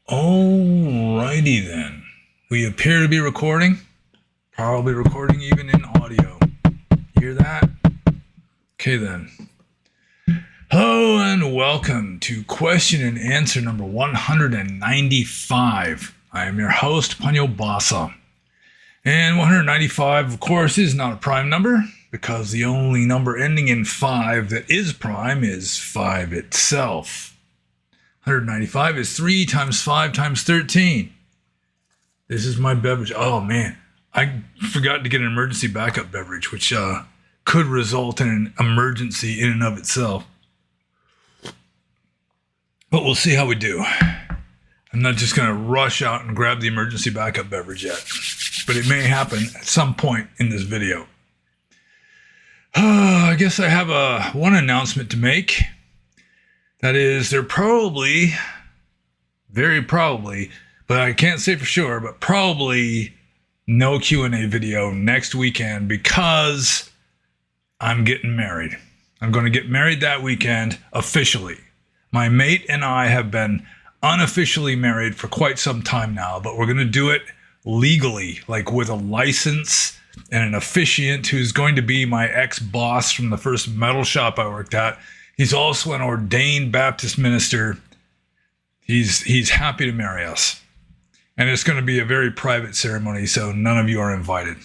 Alrighty then. We appear to be recording. Probably recording even in audio. Hear that? Okay then. Hello and welcome to question and answer number 195. I am your host, Panyo Basa. And 195, of course, is not a prime number because the only number ending in 5 that is prime is 5 itself. 195 is 3 times 5 times 13. This is my beverage. Oh man, I forgot to get an emergency backup beverage, which could result in an emergency in and of itself. But we'll see how we do. I'm not just going to rush out and grab the emergency backup beverage yet, but it may happen at some point in this video. I guess I have one announcement to make. That is, there probably, very probably, but I can't say for sure, but probably no Q&A video next weekend because I'm getting married. I'm going to get married that weekend officially. My mate and I have been unofficially married for quite some time now, but we're going to do it legally, like with a license and an officiant who's going to be my ex-boss from the first metal shop I worked at. He's also an ordained Baptist minister. He's happy to marry us. And it's going to be a very private ceremony, so none of you are invited.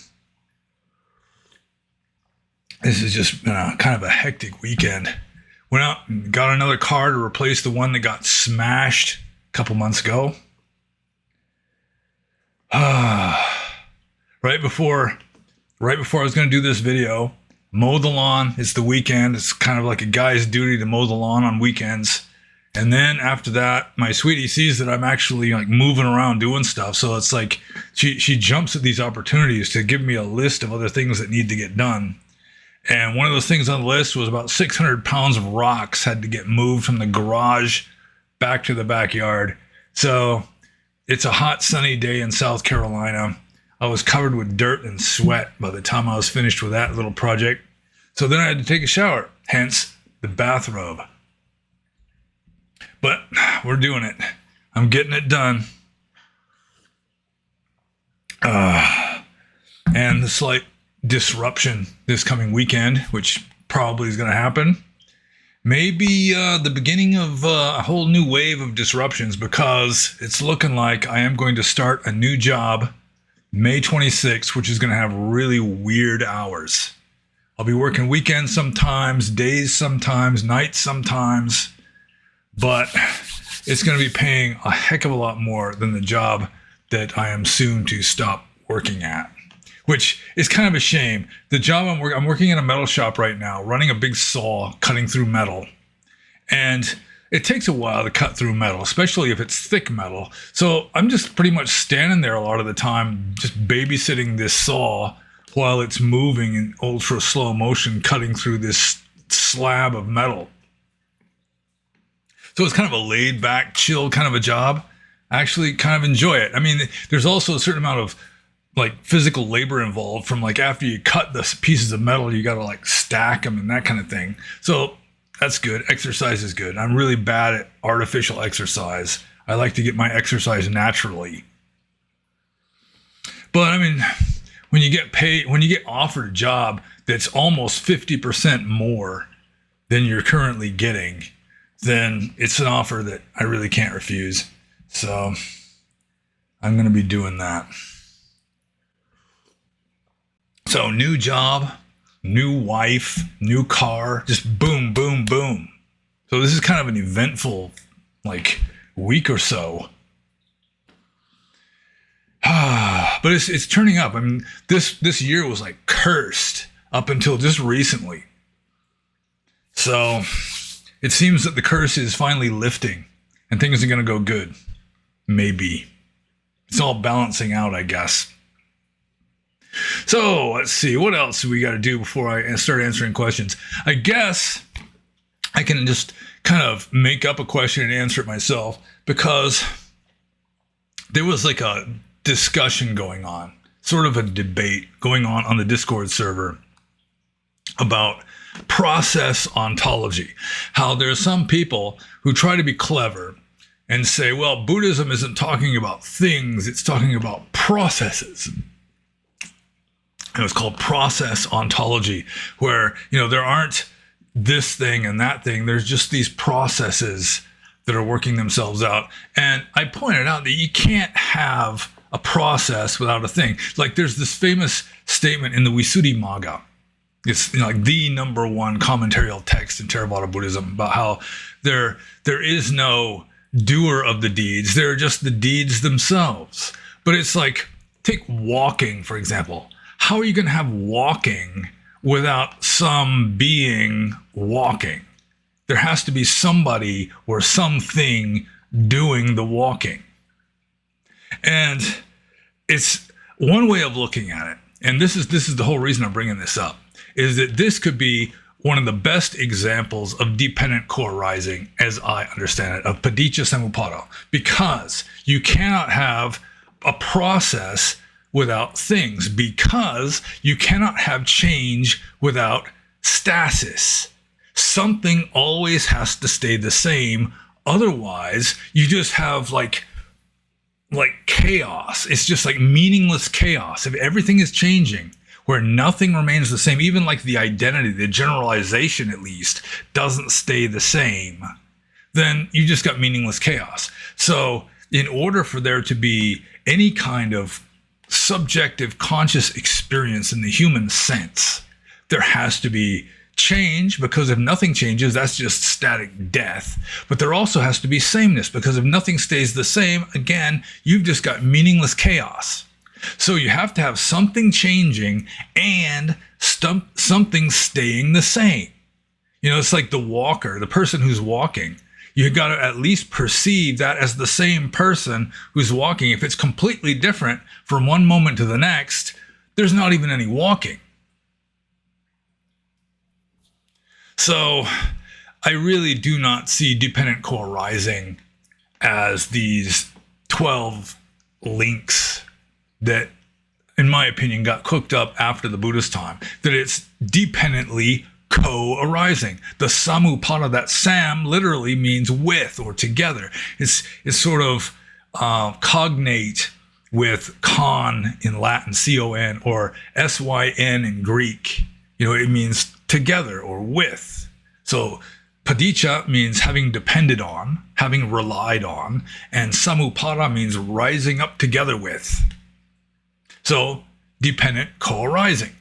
This has just been kind of a hectic weekend. Went out and got another car to replace the one that got smashed a couple months ago. Right before I was going to do this video, mow the lawn. It's the weekend. It's kind of like a guy's duty to mow the lawn on weekends. And then after that, my sweetie sees that I'm actually like moving around doing stuff. So it's like she jumps at these opportunities to give me a list of other things that need to get done. And one of those things on the list was about 600 pounds of rocks had to get moved from the garage back to the backyard. So it's a hot, sunny day in South Carolina. I was covered with dirt and sweat by the time I was finished with that little project. So then I had to take a shower, hence the bathrobe. But we're doing it. I'm getting it done. And the slight disruption this coming weekend, which probably is going to happen, may be the beginning of a whole new wave of disruptions because it's looking like I am going to start a new job May 26th, which is going to have really weird hours. I'll be working weekends sometimes, days sometimes, nights sometimes, but it's going to be paying a heck of a lot more than the job that I am soon to stop working at, which is kind of a shame. The job I'm working in a metal shop right now, running a big saw, cutting through metal, and it takes a while to cut through metal, especially if it's thick metal. So I'm just pretty much standing there a lot of the time, just babysitting this saw while it's moving in ultra slow motion, cutting through this slab of metal. So it's kind of a laid back, chill kind of a job. I actually kind of enjoy it. I mean, there's also a certain amount of like physical labor involved from like after you cut the pieces of metal, you got to like stack them and that kind of thing. So that's good. Exercise is good. I'm really bad at artificial exercise. I like to get my exercise naturally. But I mean, when you get offered a job that's almost 50% more than you're currently getting, then it's an offer that I really can't refuse. So I'm going to be doing that. So new job, new wife, new car, just boom, boom, boom. So this is kind of an eventful, like, week or so. But it's turning up. I mean, this year was like cursed up until just recently. So it seems that the curse is finally lifting and things are going to go good. Maybe. It's all balancing out, I guess. So let's see, what else do we got to do before I start answering questions? I guess I can just kind of make up a question and answer it myself because there was like a discussion going on, sort of a debate going on the Discord server about process ontology. How there are some people who try to be clever and say, well, Buddhism isn't talking about things, it's talking about processes. It was called process ontology, where, there aren't this thing and that thing. There's just these processes that are working themselves out. And I pointed out that you can't have a process without a thing. Like there's this famous statement in the Visuddhimagga. It's like the number one commentarial text in Theravada Buddhism about how there is no doer of the deeds. There are just the deeds themselves. But it's like, take walking, for example. How are you going to have walking without some being walking? There has to be somebody or something doing the walking. And it's one way of looking at it. And this is the whole reason I'm bringing this up, is that this could be one of the best examples of dependent co-arising, as I understand it, of paticca samuppada, because you cannot have a process without things, because you cannot have change without stasis. Something always has to stay the same. Otherwise, you just have like chaos. It's just like meaningless chaos. If everything is changing, where nothing remains the same, even like the identity, the generalization at least, doesn't stay the same, then you just got meaningless chaos. So in order for there to be any kind of subjective conscious experience in the human sense, there has to be change, because if nothing changes, that's just static death. But there also has to be sameness, because if nothing stays the same, again, you've just got meaningless chaos. So you have to have something changing and something staying the same. It's like the walker, the person who's walking. You got to at least perceive that as the same person who's walking. If it's completely different from one moment to the next, there's not even any walking. So I really do not see dependent co-arising as these 12 links that, in my opinion, got cooked up after the Buddhist time, that it's dependently co-arising. The samuppada, that sam literally means with or together. It's sort of cognate with con in Latin, C-O-N, or S-Y-N in Greek. It means together or with. So paticca means having depended on, having relied on, and samuppada means rising up together with. So dependent co-arising.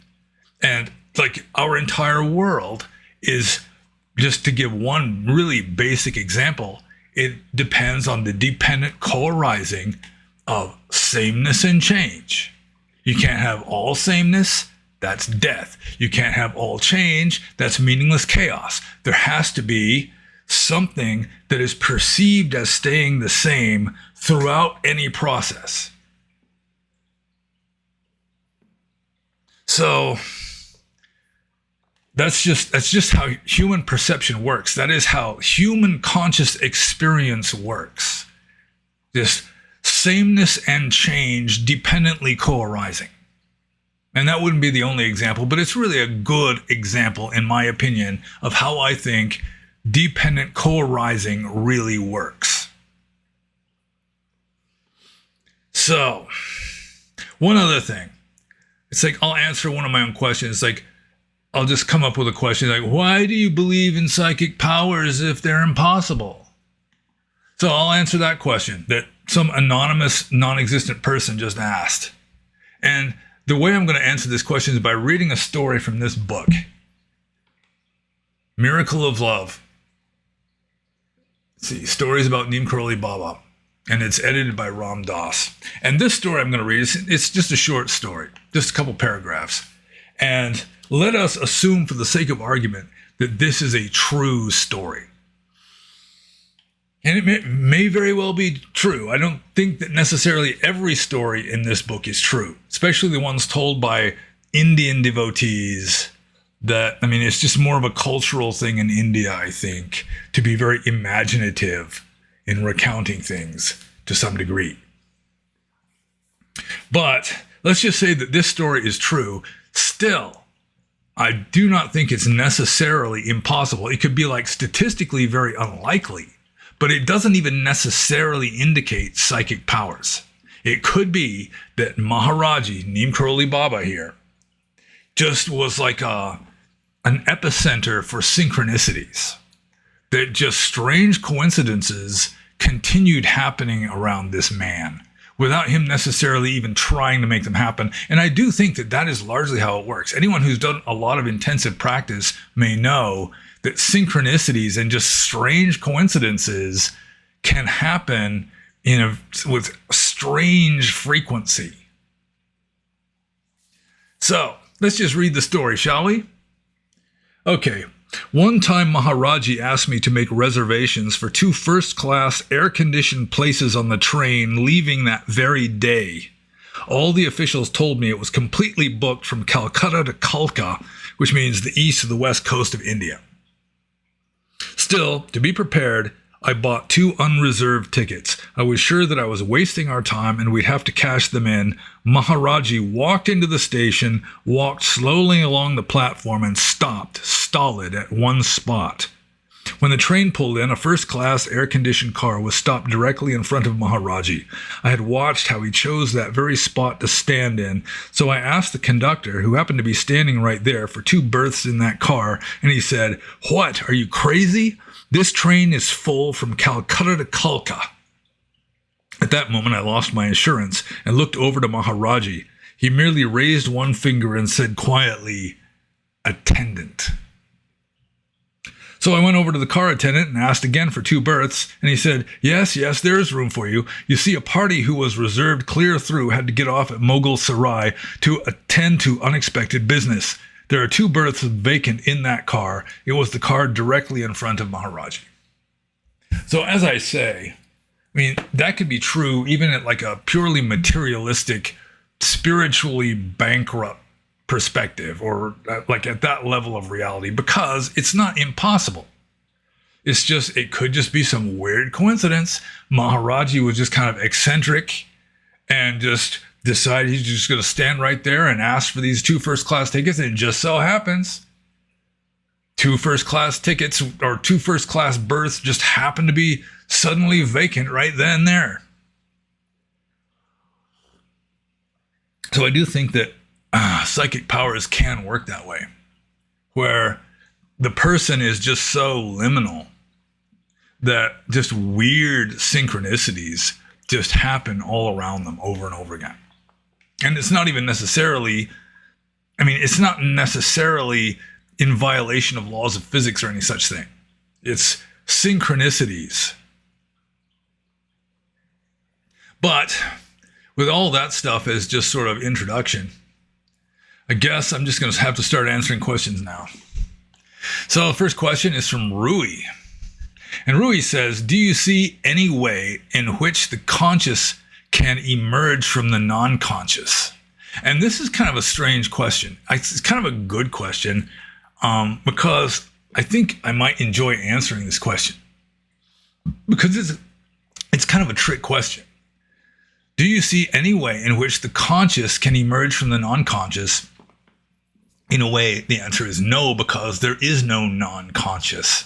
And like our entire world is, just to give one really basic example, it depends on the dependent co-arising of sameness and change. You can't have all sameness, that's death. You can't have all change, that's meaningless chaos. There has to be something that is perceived as staying the same throughout any process. So that's just how human perception works. That is how human conscious experience works. This sameness and change dependently co-arising. And that wouldn't be the only example, but it's really a good example, in my opinion, of how I think dependent co-arising really works. So, one other thing. It's like, I'll answer one of my own questions. It's like, I'll just come up with a question like, why do you believe in psychic powers if they're impossible? So I'll answer that question that some anonymous, non-existent person just asked. And the way I'm going to answer this question is by reading a story from this book, Miracle of Love. Let's see, stories about Neem Karoli Baba. And it's edited by Ram Dass. And this story I'm going to read, it's just a short story, just a couple paragraphs. And let us assume, for the sake of argument, that this is a true story. And it may very well be true. I don't think that necessarily every story in this book is true, especially the ones told by Indian devotees. It's just more of a cultural thing in India, I think, to be very imaginative in recounting things to some degree. But let's just say that this story is true. Still, I do not think it's necessarily impossible. It could be like statistically very unlikely, but it doesn't even necessarily indicate psychic powers. It could be that Maharaji, Neem Karoli Baba here, just was like an epicenter for synchronicities. That just strange coincidences continued happening around this man without him necessarily even trying to make them happen. And I do think that that is largely how it works. Anyone who's done a lot of intensive practice may know that synchronicities and just strange coincidences can happen with strange frequency. So let's just read the story, shall we? Okay. One time Maharaji asked me to make reservations for 2 first-class air-conditioned places on the train leaving that very day. All the officials told me it was completely booked from Calcutta to Kalka, which means the east to the west coast of India. Still, to be prepared, I bought 2 unreserved tickets. I was sure that I was wasting our time and we'd have to cash them in. Maharaji walked into the station, walked slowly along the platform, and stopped, stolid, at one spot. When the train pulled in, a first-class air-conditioned car was stopped directly in front of Maharaji. I had watched how he chose that very spot to stand in, so I asked the conductor, who happened to be standing right there, for 2 berths in that car, and he said, "What, are you crazy? This train is full from Calcutta to Kalka." At that moment, I lost my assurance and looked over to Maharaji. He merely raised one finger and said quietly, "Attendant." So I went over to the car attendant and asked again for 2 berths, and he said, yes, there is room for you. You see, a party who was reserved clear through had to get off at Mughal Sarai to attend to unexpected business. There are 2 berths vacant in that car. It was the car directly in front of Maharaji. So as I say, I mean, that could be true even at like a purely materialistic, spiritually bankrupt perspective, or like at that level of reality, because it's not impossible. It's just, it could just be some weird coincidence. Maharaji was just kind of eccentric and just decided he's just going to stand right there and ask for these 2 first-class tickets, and it just so happens 2 first-class tickets or 2 first-class berths just happen to be suddenly vacant right then and there. So I do think that psychic powers can work that way, where the person is just so liminal that just weird synchronicities just happen all around them over and over again. And it's not even necessarily, it's not necessarily in violation of laws of physics or any such thing. It's synchronicities. But with all that stuff as just sort of introduction, I guess I'm just going to have to start answering questions now. So the first question is from Rui. And Rui says, do you see any way in which the conscious can emerge from the non-conscious? And this is kind of a strange question. It's kind of a good question because I think I might enjoy answering this question, because it's kind of a trick question. Do you see any way in which the conscious can emerge from the non-conscious? In a way, the answer is no, because there is no non-conscious.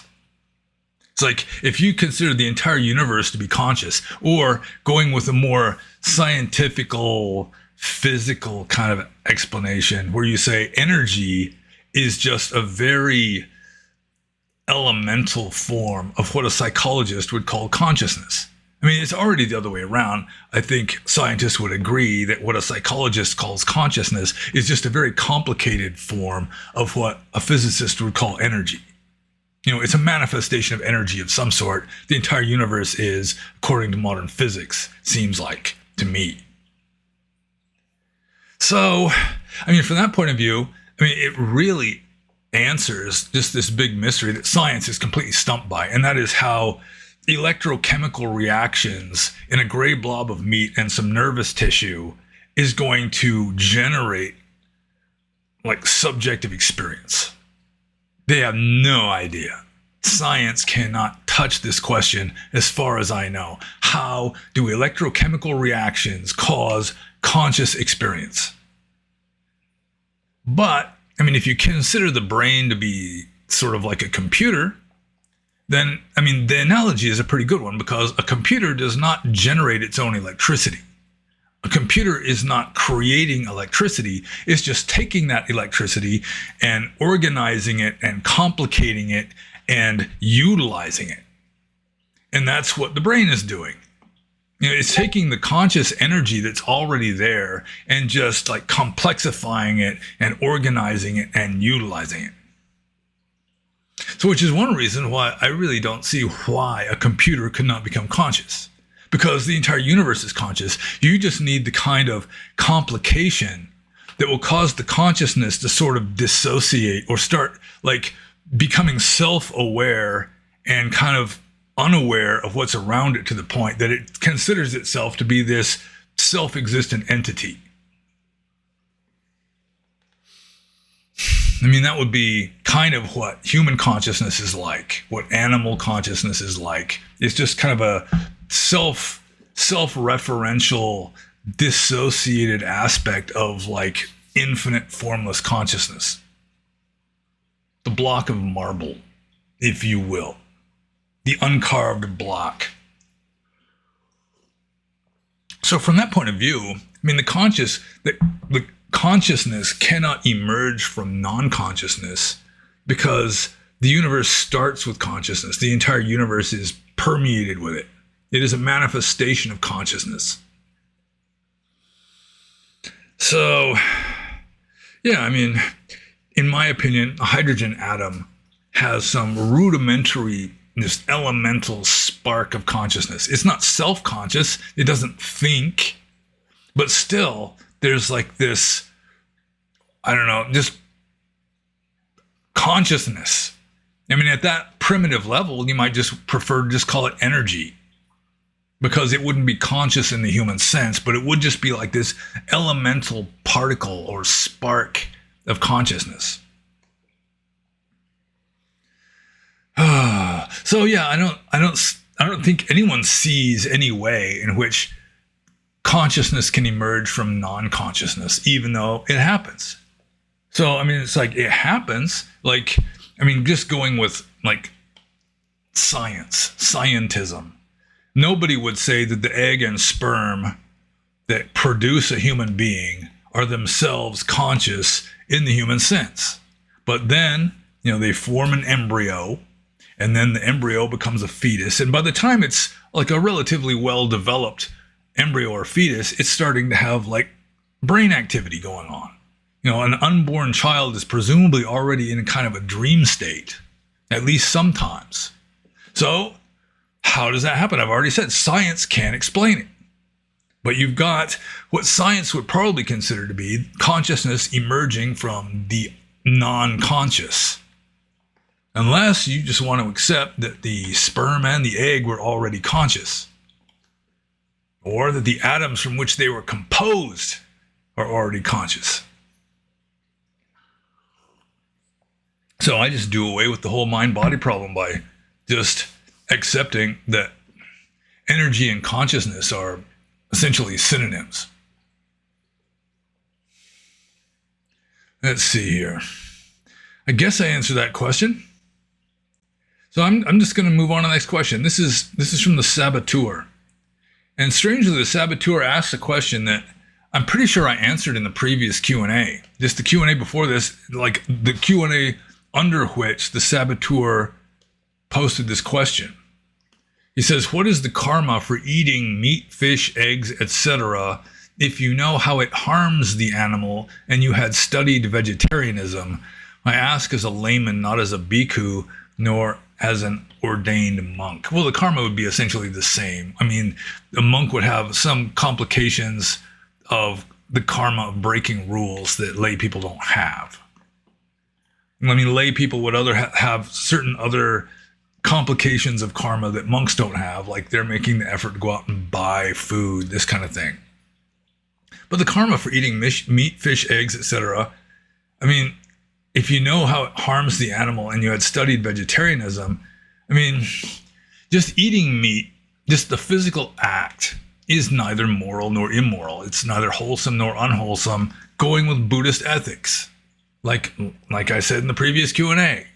It's like if you consider the entire universe to be conscious, or going with a more scientifical, physical kind of explanation where you say energy is just a very elemental form of what a psychologist would call consciousness. It's already the other way around. I think scientists would agree that what a psychologist calls consciousness is just a very complicated form of what a physicist would call energy. It's a manifestation of energy of some sort. The entire universe is, according to modern physics, seems like to me. So, from that point of view, it really answers just this big mystery that science is completely stumped by, and that is how electrochemical reactions in a gray blob of meat and some nervous tissue is going to generate like subjective experience. They have no idea. Science cannot touch this question as far as I know. How do electrochemical reactions cause conscious experience? But, if you consider the brain to be sort of like a computer, then, I mean, the analogy is a pretty good one, because a computer does not generate its own electricity. A computer is not creating electricity. It's just taking that electricity and organizing it and complicating it and utilizing it. And that's what the brain is doing. You know, it's taking the conscious energy that's already there and just like complexifying it and organizing it and utilizing it. So, which is one reason why I really don't see why a computer could not become conscious. Because the entire universe is conscious. You just need the kind of complication that will cause the consciousness to sort of dissociate or start like becoming self-aware and kind of unaware of what's around it, to the point that it considers itself to be this self-existent entity. I mean, that would be kind of what human consciousness is like, what animal consciousness is like. It's just kind of a self-referential, dissociated aspect of like infinite formless consciousness. The block of marble, if you will. The uncarved block. So from that point of view, I mean, the consciousness cannot emerge from non-consciousness, because the universe starts with consciousness. The entire universe is permeated with it. It is a manifestation of consciousness. So, yeah, I mean, in my opinion, a hydrogen atom has some rudimentary, this elemental spark of consciousness. It's not self-conscious. It doesn't think. But still, there's like this, I don't know, just consciousness. I mean, at that primitive level, you might just prefer to just call it energy, because it wouldn't be conscious in the human sense, but it would just be like this elemental particle or spark of consciousness. So yeah, I don't think anyone sees any way in which consciousness can emerge from non-consciousness, even though it happens. So, I mean, it's like it happens. Like, I mean, just going with like scientism. Nobody would say that the egg and sperm that produce a human being are themselves conscious in the human sense. But then, you know, they form an embryo, and then the embryo becomes a fetus. And by the time it's like a relatively well-developed embryo or fetus, it's starting to have like brain activity going on. You know, an unborn child is presumably already in kind of a dream state, at least sometimes. So how does that happen? I've already said science can't explain it. But you've got what science would probably consider to be consciousness emerging from the non-conscious. Unless you just want to accept that the sperm and the egg were already conscious. Or that the atoms from which they were composed are already conscious. So I just do away with the whole mind-body problem by just accepting that energy and consciousness are essentially synonyms. Let's see here. I guess I answered that question. So I'm just going to move on to the next question. This is from the Saboteur. And strangely, the Saboteur asked a question that I'm pretty sure I answered in the previous Q&A. Just the Q&A before this, like the Q&A under which the Saboteur posted this question. He says, what is the karma for eating meat, fish, eggs, etc. if you know how it harms the animal and you had studied vegetarianism? I ask as a layman, not as a bhikkhu, nor as an ordained monk. Well, the karma would be essentially the same. I mean, a monk would have some complications of the karma of breaking rules that lay people don't have. I mean, lay people would have certain other complications of karma that monks don't have, like they're making the effort to go out and buy food, this kind of thing. But the karma for eating meat, fish, eggs, etc., I mean, if you know how it harms the animal and you had studied vegetarianism, I mean, just eating meat, just the physical act, is neither moral nor immoral. It's neither wholesome nor unwholesome, going with Buddhist ethics, like I said in the previous Q&A.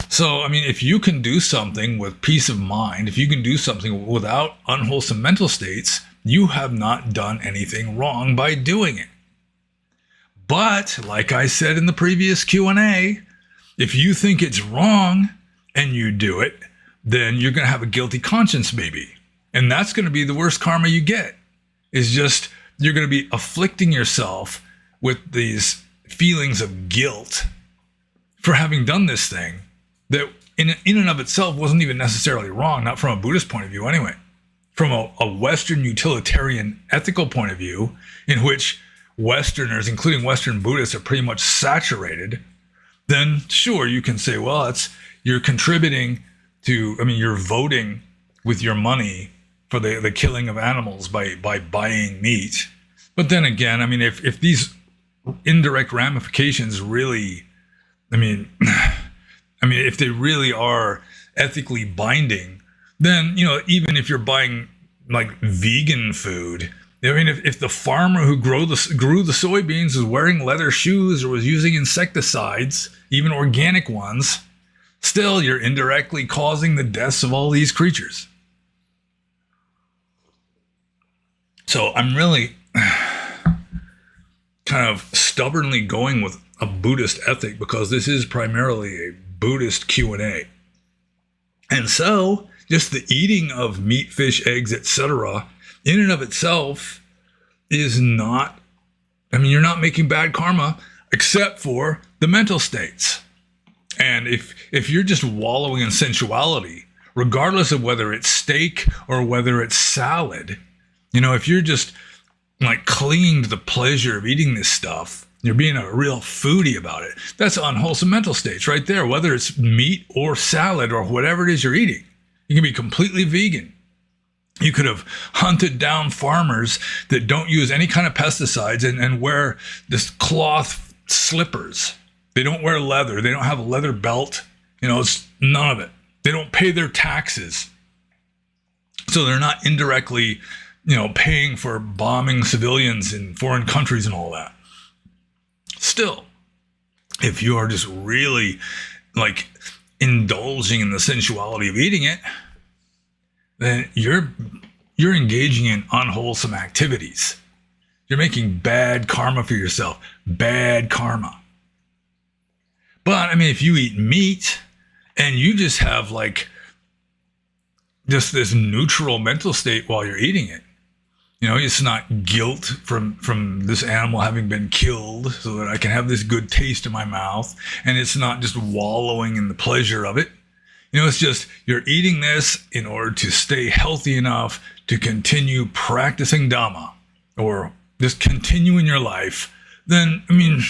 So, I mean, if you can do something with peace of mind, if you can do something without unwholesome mental states, you have not done anything wrong by doing it. But, like I said in the previous Q&A, if you think it's wrong and you do it, then you're going to have a guilty conscience, baby. And that's going to be the worst karma you get. Is just, you're going to be afflicting yourself with these feelings of guilt for having done this thing that in and of itself wasn't even necessarily wrong, not from a Buddhist point of view anyway. From a Western utilitarian ethical point of view, in which Westerners, including Western Buddhists, are pretty much saturated, then sure, you can say, well, you're contributing to, I mean, you're voting with your money for the killing of animals by buying meat. But then again, I mean, if these indirect ramifications really, I mean, if they really are ethically binding, then, even if you're buying like vegan food, I mean, if the farmer who grew the soybeans was wearing leather shoes or was using insecticides, even organic ones, still you're indirectly causing the deaths of all these creatures. So I'm really kind of stubbornly going with a Buddhist ethic because this is primarily a Buddhist Q&A. And so just the eating of meat, fish, eggs, etc., in and of itself is not, I mean, you're not making bad karma except for the mental states. And if you're just wallowing in sensuality, regardless of whether it's steak or whether it's salad, if you're just like clinging to the pleasure of eating this stuff, you're being a real foodie about it. That's unwholesome mental states right there, whether it's meat or salad or whatever it is you're eating. You can be completely vegan. You could have hunted down farmers that don't use any kind of pesticides and wear this cloth slippers. They don't wear leather. They don't have a leather belt. It's none of it. They don't pay their taxes. So they're not indirectly, paying for bombing civilians in foreign countries and all that. Still, if you are just really like indulging in the sensuality of eating it, then you're engaging in unwholesome activities. You're making bad karma for yourself. Bad karma. But I mean, if you eat meat and you just have like just this neutral mental state while you're eating it, it's not guilt from this animal having been killed so that I can have this good taste in my mouth. And it's not just wallowing in the pleasure of it. It's just you're eating this in order to stay healthy enough to continue practicing Dhamma or just continue in your life. Then, I mean,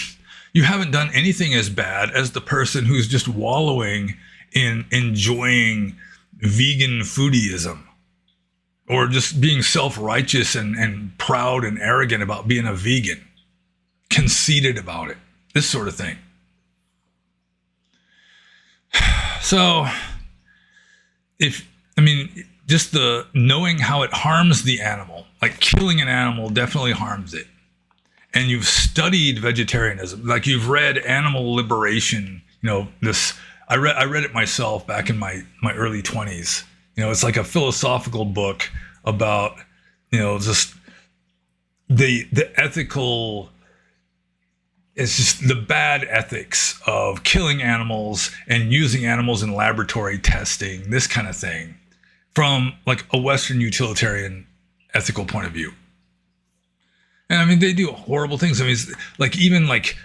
you haven't done anything as bad as the person who's just wallowing in enjoying vegan foodieism or just being self-righteous and proud and arrogant about being a vegan, conceited about it, this sort of thing. So, just the knowing how it harms the animal, like killing an animal definitely harms it. And you've studied vegetarianism, like you've read Animal Liberation, I read it myself back in my early 20s. It's like a philosophical book about, just the ethical, it's just the bad ethics of killing animals and using animals in laboratory testing, this kind of thing, from like a Western utilitarian ethical point of view. And I mean, they do horrible things. I mean, it's like even like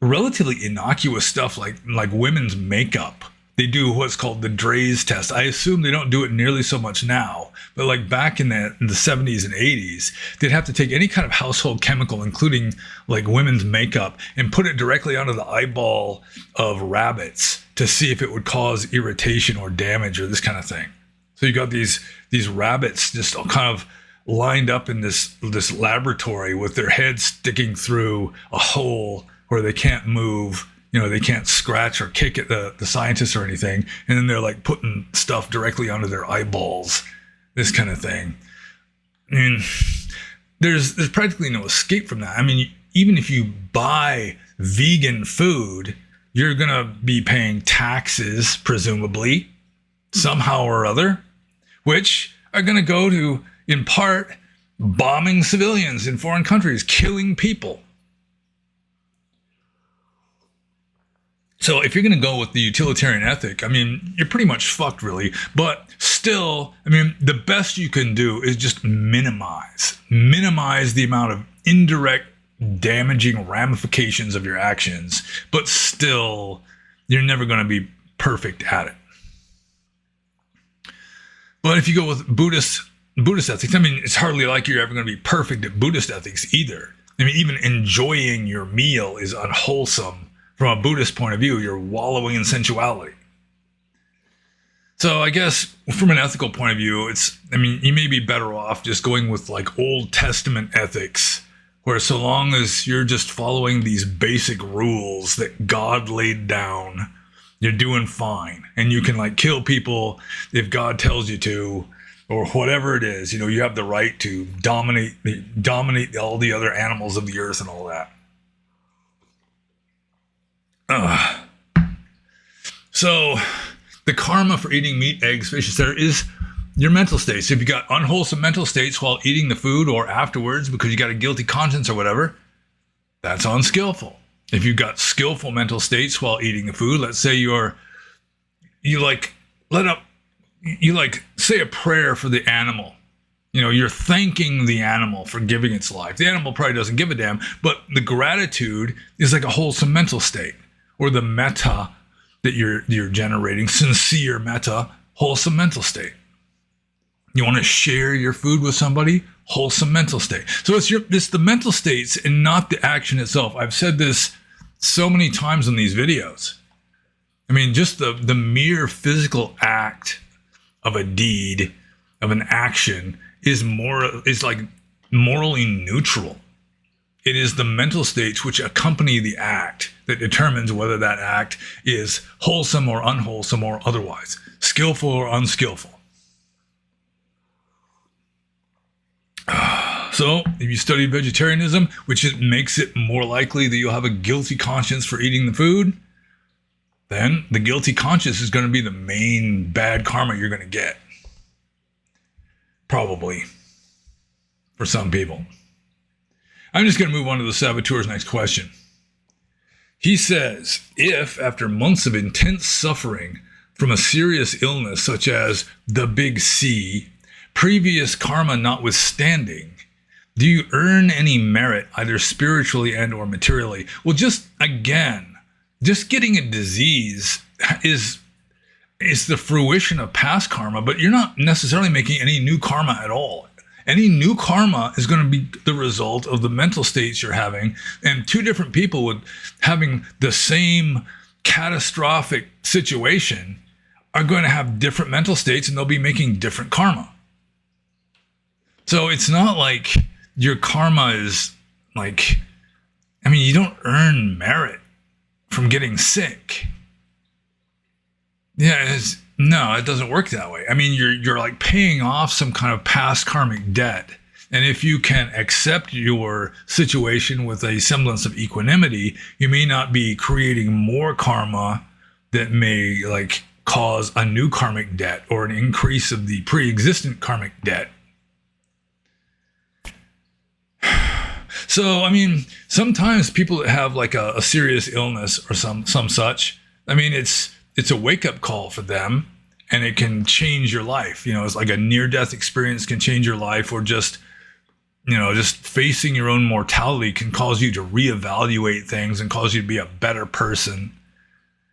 relatively innocuous stuff like women's makeup. They do what's called the Drey's test. I assume they don't do it nearly so much now, but like back in the 70s and 80s, they'd have to take any kind of household chemical, including like women's makeup, and put it directly onto the eyeball of rabbits to see if it would cause irritation or damage or this kind of thing. So you got these rabbits just kind of lined up in this laboratory with their heads sticking through a hole where they can't move. They can't scratch or kick at the scientists or anything. And then they're like putting stuff directly onto their eyeballs, this kind of thing. I mean, there's practically no escape from that. I mean, even if you buy vegan food, you're going to be paying taxes, presumably, somehow or other, which are going to go to, in part, bombing civilians in foreign countries, killing people. So if you're going to go with the utilitarian ethic, I mean, you're pretty much fucked, really. But still, I mean, the best you can do is just minimize the amount of indirect damaging ramifications of your actions. But still, you're never going to be perfect at it. But if you go with Buddhist ethics, I mean, it's hardly like you're ever going to be perfect at Buddhist ethics either. I mean, even enjoying your meal is unwholesome. From a Buddhist point of view, you're wallowing in sensuality. So I guess from an ethical point of view, you may be better off just going with like Old Testament ethics, where so long as you're just following these basic rules that God laid down, you're doing fine. And you can like kill people if God tells you to, or whatever it is. You have the right to dominate all the other animals of the earth and all that. So the karma for eating meat, eggs, fish, etc. is your mental states. So if you got unwholesome mental states while eating the food or afterwards because you got a guilty conscience or whatever, that's unskillful. If you've got skillful mental states while eating the food, let's say you say a prayer for the animal. You're thanking the animal for giving its life. The animal probably doesn't give a damn, but the gratitude is like a wholesome mental state. Or the metta that you're generating, sincere metta, wholesome mental state. You want to share your food with somebody, wholesome mental state. So it's the mental states and not the action itself. I've said this so many times in these videos. I mean, just the mere physical act of a deed, of an action, is like morally neutral. It is the mental states which accompany the act that determines whether that act is wholesome or unwholesome or otherwise, skillful or unskillful. So if you study vegetarianism, which makes it more likely that you'll have a guilty conscience for eating the food, then the guilty conscience is going to be the main bad karma you're going to get. Probably. For some people. I'm just going to move on to the saboteur's next question. He says, if after months of intense suffering from a serious illness such as the big C, previous karma notwithstanding, do you earn any merit either spiritually and or materially? Well, just getting a disease is the fruition of past karma, but you're not necessarily making any new karma at all. Any new karma is going to be the result of the mental states you're having, and two different people with having the same catastrophic situation are going to have different mental states, and they'll be making different karma. So it's not like your karma is like, you don't earn merit from getting sick. Yeah, no, it doesn't work that way. You're like paying off some kind of past karmic debt. And if you can accept your situation with a semblance of equanimity, you may not be creating more karma that may like cause a new karmic debt or an increase of the pre-existent karmic debt. So, sometimes people that have like a serious illness or some such, it's a wake-up call for them, and it can change your life. It's like a near-death experience can change your life, or just facing your own mortality can cause you to reevaluate things and cause you to be a better person.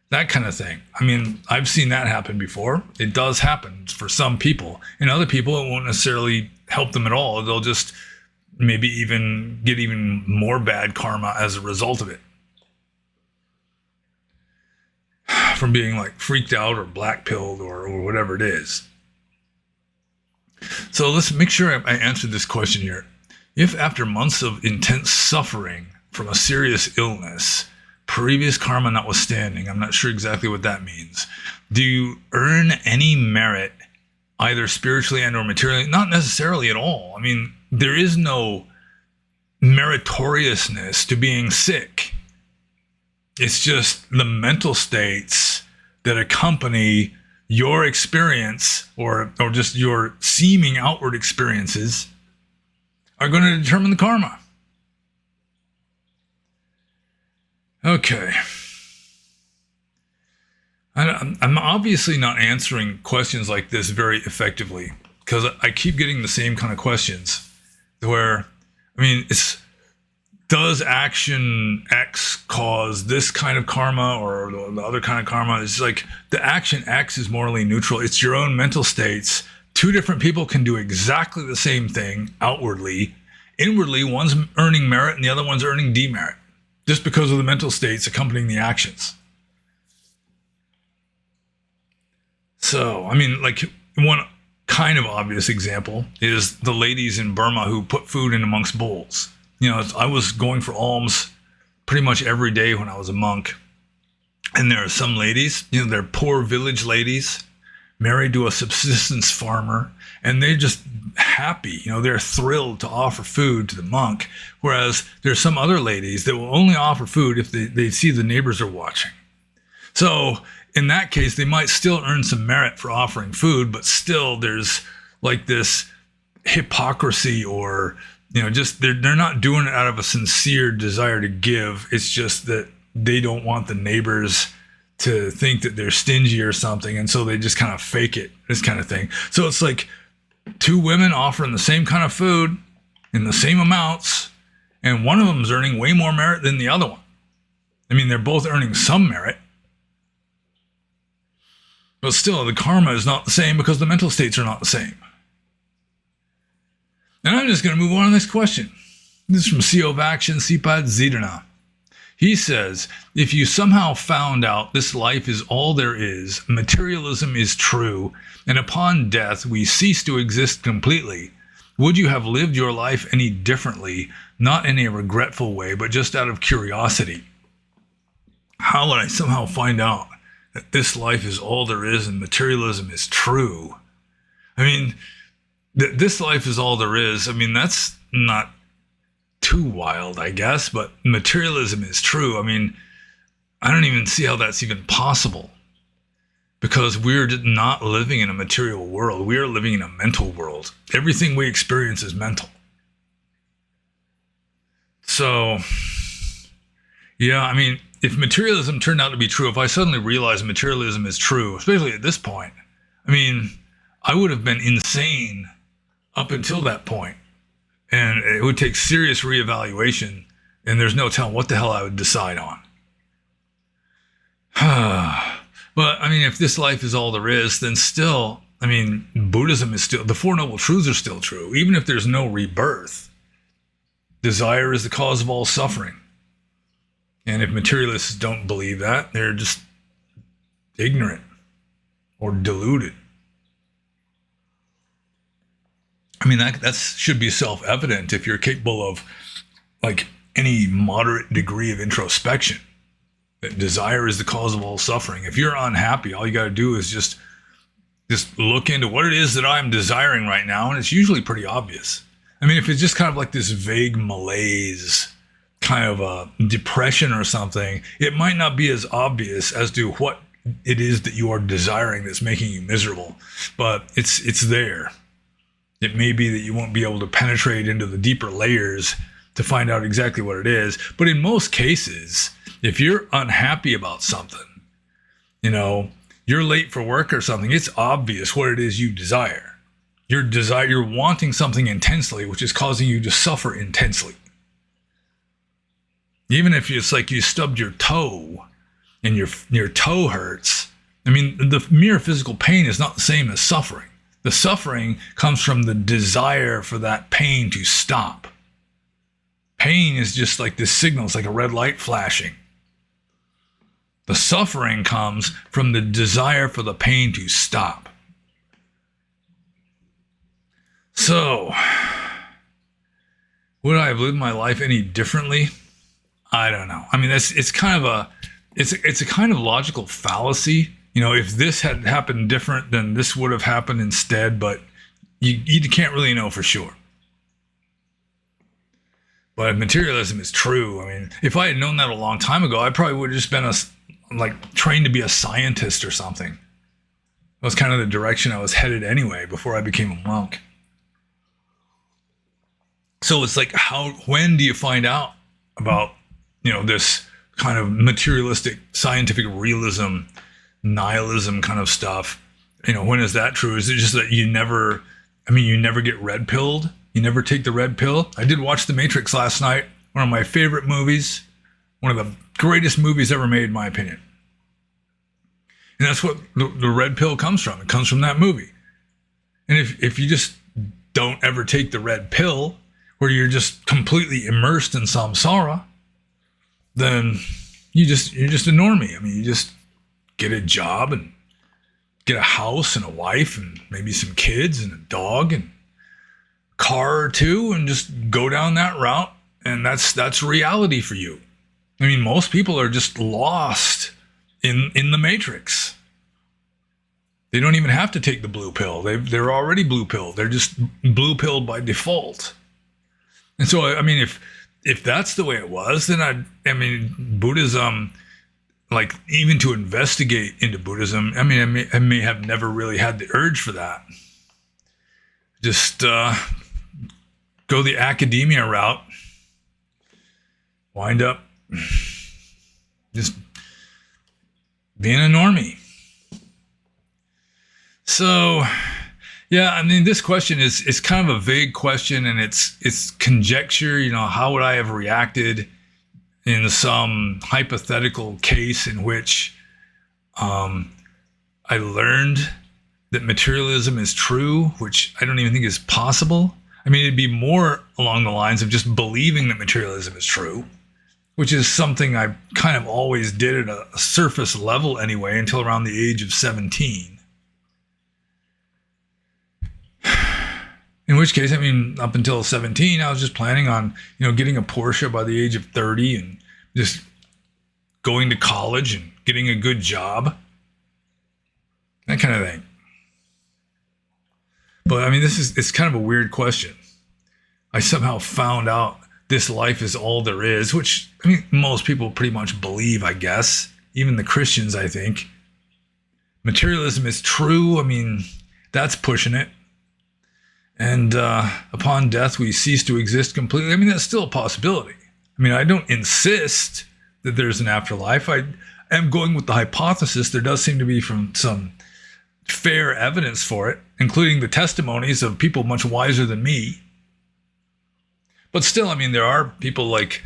That kind of thing. I've seen that happen before. It does happen for some people. And other people, it won't necessarily help them at all. They'll just maybe even get even more bad karma as a result of it. From being like freaked out or black-pilled or whatever it is. So let's make sure I answered this question here. If after months of intense suffering from a serious illness, previous karma notwithstanding, I'm not sure exactly what that means, do you earn any merit either spiritually and or materially? Not necessarily at all. There is no meritoriousness to being sick. It's just the mental states that accompany your experience or just your seeming outward experiences are going to determine the karma. Okay. I'm obviously not answering questions like this very effectively because I keep getting the same kind of questions where, I mean, it's, does action X cause this kind of karma or the other kind of karma? It's like the action X is morally neutral. It's your own mental states. Two different people can do exactly the same thing outwardly. Inwardly, one's earning merit and the other one's earning demerit just because of the mental states accompanying the actions. So, I mean, like one kind of obvious example is the ladies in Burma who put food in amongst bowls. You know, I was going for alms pretty much every day when I was a monk. And there are some ladies, you know, they're poor village ladies married to a subsistence farmer, and they're just happy. You know, they're thrilled to offer food to the monk. Whereas there's some other ladies that will only offer food if they see the neighbors are watching. So in that case, they might still earn some merit for offering food, but still there's like this hypocrisy or, you know, just they're not doing it out of a sincere desire to give. It's just that they don't want the neighbors to think that they're stingy or something. And so they just kind of fake it, this kind of thing. So it's like two women offering the same kind of food in the same amounts, and one of them is earning way more merit than the other one. I mean, they're both earning some merit, but still the karma is not the same because the mental states are not the same. And I'm just going to move on to the next question. This is from CO of Action, Sipad Zidana. He says, if you somehow found out this life is all there is, materialism is true, and upon death we cease to exist completely, would you have lived your life any differently, not in a regretful way, but just out of curiosity? How would I somehow find out that this life is all there is and materialism is true? I mean, this life is all there is. I mean, that's not too wild, I guess, but materialism is true. I mean, I don't even see how that's even possible because we're not living in a material world. We are living in a mental world. Everything we experience is mental. So, yeah, I mean, if materialism turned out to be true, if I suddenly realized materialism is true, especially at this point, I mean, I would have been insane up until that point. And it would take serious reevaluation, and there's no telling what the hell I would decide on. But, I mean, if this life is all there is, then still, I mean, Buddhism is still, the Four Noble Truths are still true. Even if there's no rebirth, desire is the cause of all suffering. And if materialists don't believe that, they're just ignorant or deluded. I mean, that should be self-evident if you're capable of, like, any moderate degree of introspection. That desire is the cause of all suffering. If you're unhappy, all you got to do is just look into what it is that I'm desiring right now, and it's usually pretty obvious. I mean, if it's just kind of like this vague malaise, kind of a depression or something, it might not be as obvious as to what it is that you are desiring that's making you miserable, but it's there. It may be that you won't be able to penetrate into the deeper layers to find out exactly what it is. But in most cases, if you're unhappy about something, you know, you're late for work or something, it's obvious what it is you desire. You're wanting something intensely, which is causing you to suffer intensely. Even if it's like you stubbed your toe and your toe hurts, I mean, the mere physical pain is not the same as suffering. The suffering comes from the desire for that pain to stop. Pain is just like this signal. It's like a red light flashing. The suffering comes from the desire for the pain to stop. So, would I have lived my life any differently? I don't know. I mean, it's kind of a kind of logical fallacy. You know, if this had happened different, then this would have happened instead, but you can't really know for sure. But materialism is true. I mean, if I had known that a long time ago, I probably would have just been trained to be a scientist or something. That was kind of the direction I was headed anyway before I became a monk. So it's like, when do you find out about, this kind of materialistic scientific realism, nihilism kind of stuff? When is that true? Is it just that you never get red pilled? You never take the red pill? I did watch The Matrix last night. One of my favorite movies. One of the greatest movies ever made, in my opinion. And that's what the red pill comes from. It comes from that movie. And if you just don't ever take the red pill, where you're just completely immersed in samsara, then you're just a normie. I mean, you just get a job and get a house and a wife and maybe some kids and a dog and a car or two and just go down that route. And that's reality for you. I mean, most people are just lost in the matrix. They don't even have to take the blue pill. They're already blue pilled. They're just blue pilled by default. And so, I mean, if that's the way it was, then Buddhism, like even to investigate into Buddhism, I may have never really had the urge for that. Just go the academia route, wind up just being a normie. So, yeah, I mean, this question is kind of a vague question, and it's conjecture. How would I have reacted in some hypothetical case in which I learned that materialism is true, which I don't even think is possible. I mean, it'd be more along the lines of just believing that materialism is true, which is something I kind of always did at a surface level anyway, until around the age of 17. In which case, I mean, up until 17, I was just planning on, getting a Porsche by the age of 30 and just going to college and getting a good job. That kind of thing. But I mean, it's kind of a weird question. I somehow found out this life is all there is, which, I mean, most people pretty much believe, I guess. Even the Christians, I think. Materialism is true. I mean, that's pushing it. And upon death, we cease to exist completely. I mean, that's still a possibility. I mean, I don't insist that there's an afterlife. I am going with the hypothesis. There does seem to be some fair evidence for it, including the testimonies of people much wiser than me. But still, I mean, there are people like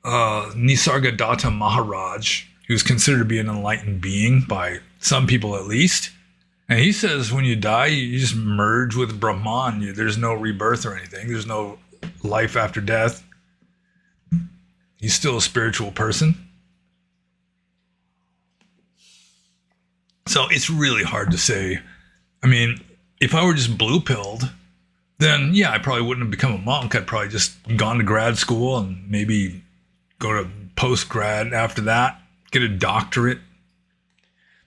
Nisargadatta Maharaj, who's considered to be an enlightened being by some people at least. And he says when you die, you just merge with Brahman. There's no rebirth or anything. There's no life after death. He's still a spiritual person. So it's really hard to say. I mean, if I were just blue-pilled, then yeah, I probably wouldn't have become a monk. I'd probably just gone to grad school and maybe go to post-grad after that, get a doctorate,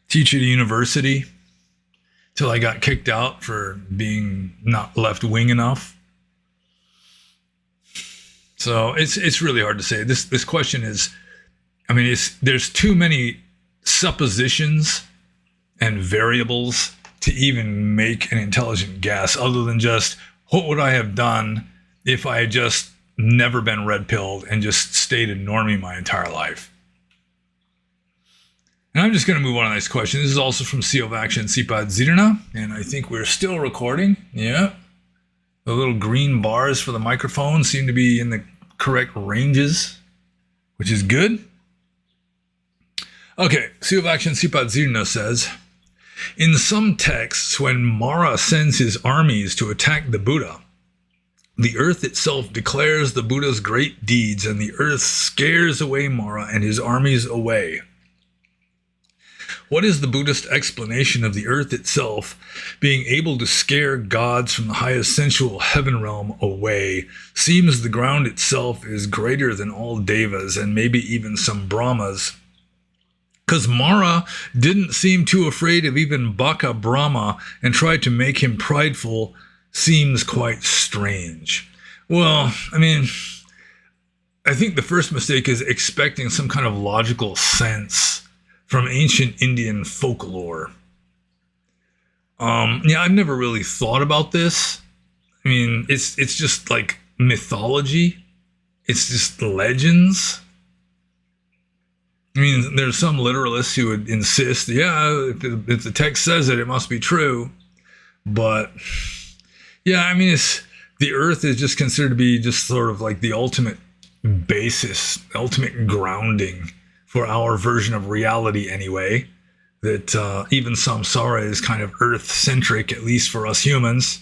teach at a university, till I got kicked out for being not left-wing enough. So it's really hard to say. This question is, I mean, there's too many suppositions and variables to even make an intelligent guess, other than just what would I have done if I had just never been red-pilled and just stayed a normie my entire life. And I'm just going to move on to the next question. This is also from Siovakshan Sipad Zirna, and I think we're still recording. Yeah. The little green bars for the microphone seem to be in the correct ranges, which is good. Okay, Siovakshan Sipad Zirna says, in some texts, when Mara sends his armies to attack the Buddha, the earth itself declares the Buddha's great deeds, and the earth scares away Mara and his armies away. What is the Buddhist explanation of the earth itself being able to scare gods from the highest sensual heaven realm away? Seems the ground itself is greater than all devas and maybe even some Brahmas. Because Mara didn't seem too afraid of even Baka Brahma and tried to make him prideful seems quite strange. Well, I mean, I think the first mistake is expecting some kind of logical sense from ancient Indian folklore. Yeah, I've never really thought about this. I mean, it's just like mythology. It's just legends. I mean, there's some literalists who would insist, yeah, if the text says it, it must be true. But yeah, I mean, the earth is just considered to be just sort of like the ultimate basis, ultimate grounding for our version of reality anyway. That even samsara is kind of earth-centric, at least for us humans.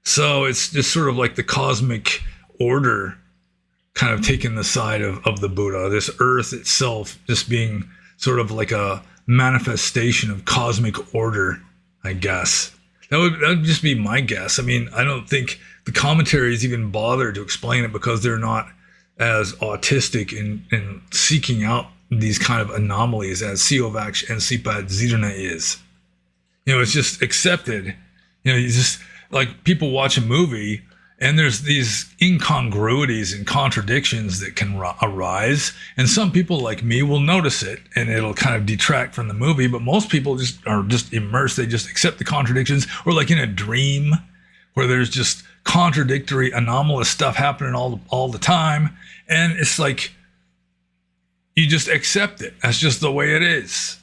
So it's just sort of like the cosmic order kind of taking the side of the Buddha. This earth itself just being sort of like a manifestation of cosmic order, I guess. That would just be my guess. I mean, I don't think the commentaries even bother to explain it because they're not as autistic in seeking out these kind of anomalies as Siovak and Sipad Zirna is. You know, it's just accepted. You know, you just like people watch a movie and there's these incongruities and contradictions that can arise. And some people like me will notice it and it'll kind of detract from the movie. But most people just are just immersed. They just accept the contradictions, or like in a dream where there's just contradictory, anomalous stuff happening all the time. And it's like, you just accept it. That's just the way it is.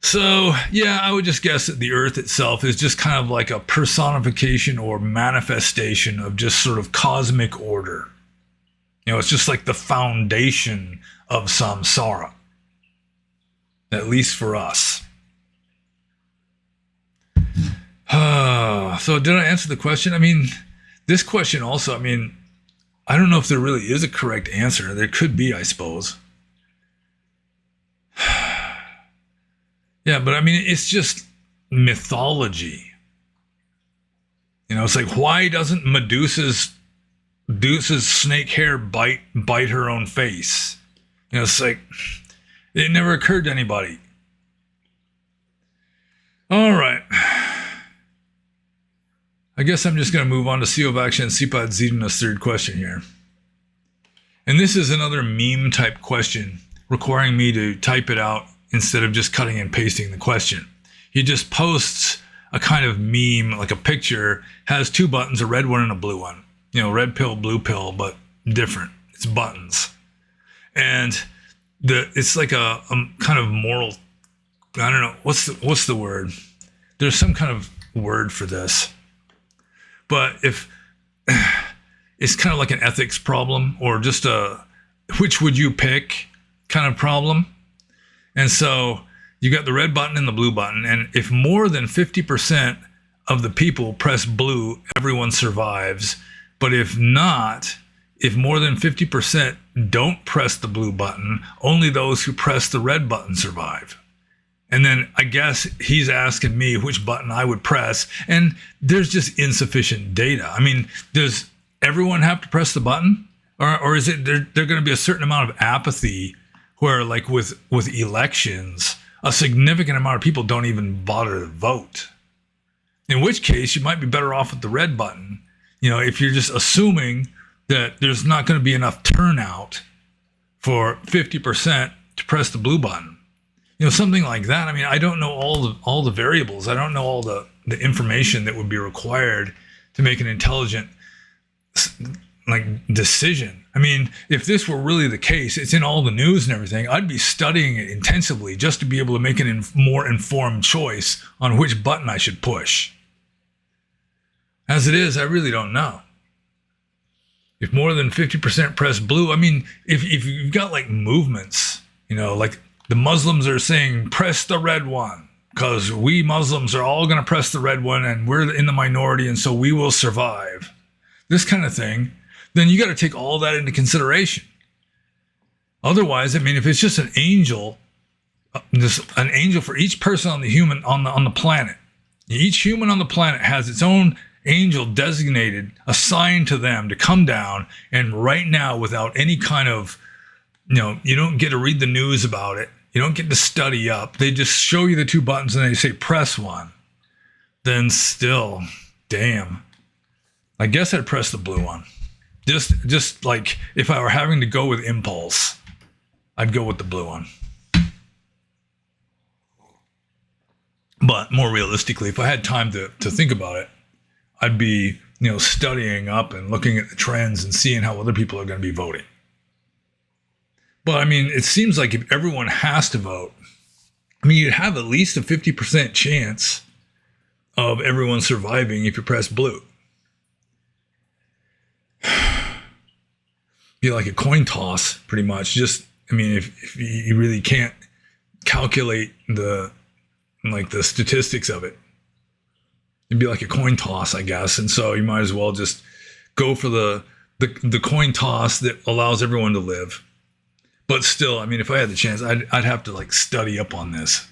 So, yeah, I would just guess that the earth itself is just kind of like a personification or manifestation of just sort of cosmic order. You know, it's just like the foundation of samsara, at least for us. So did I answer the question? I mean, this question also, I mean, I don't know if there really is a correct answer. There could be, I suppose. Yeah, but I mean, it's just mythology. You know, it's like, why doesn't Medusa's snake hair bite her own face? You know, it's like, it never occurred to anybody. All right. I guess I'm just going to move on to Siovak and Sipad Zidana's third question here. And this is another meme type question requiring me to type it out instead of just cutting and pasting the question. He just posts a kind of meme, like a picture, has two buttons, a red one and a blue one. You know, red pill, blue pill, but different. It's buttons. And it's like a kind of moral, I don't know, what's the word? There's some kind of word for this. But if it's kind of like an ethics problem or just a which would you pick kind of problem. And so you got the red button and the blue button. And if more than 50% of the people press blue, everyone survives. But if not, if more than 50% don't press the blue button, only those who press the red button survive. And then I guess he's asking me which button I would press. And there's just insufficient data. I mean, does everyone have to press the button? Or is it there going to be a certain amount of apathy where, like with elections, a significant amount of people don't even bother to vote? In which case, you might be better off with the red button. You know, if you're just assuming that there's not going to be enough turnout for 50% to press the blue button. You know, something like that. I mean, I don't know all the variables. I don't know all the information that would be required to make an intelligent decision. I mean, if this were really the case, it's in all the news and everything, I'd be studying it intensively just to be able to make a more informed choice on which button I should push. As it is, I really don't know. If more than 50% press blue, I mean, if you've got like movements, you know, like the Muslims are saying, press the red one, because we Muslims are all going to press the red one and we're in the minority and so we will survive. This kind of thing, then you got to take all that into consideration. Otherwise, I mean, if it's just an angel for each person on the planet, each human on the planet has its own angel designated, assigned to them to come down, and right now, without any kind of, you know, you don't get to read the news about it. You don't get to study up. They just show you the two buttons and they say, press one. Then still, damn. I guess I'd press the blue one. Just like if I were having to go with impulse, I'd go with the blue one. But more realistically, if I had time to think about it, I'd be, studying up and looking at the trends and seeing how other people are going to be voting. But I mean, it seems like if everyone has to vote, you'd have at least a 50% chance of everyone surviving if you press blue. Be like a coin toss, pretty much. Just, if you really can't calculate the statistics of it, it'd be like a coin toss, I guess. And so you might as well just go for the coin toss that allows everyone to live. But still, if I had the chance, I'd have to study up on this,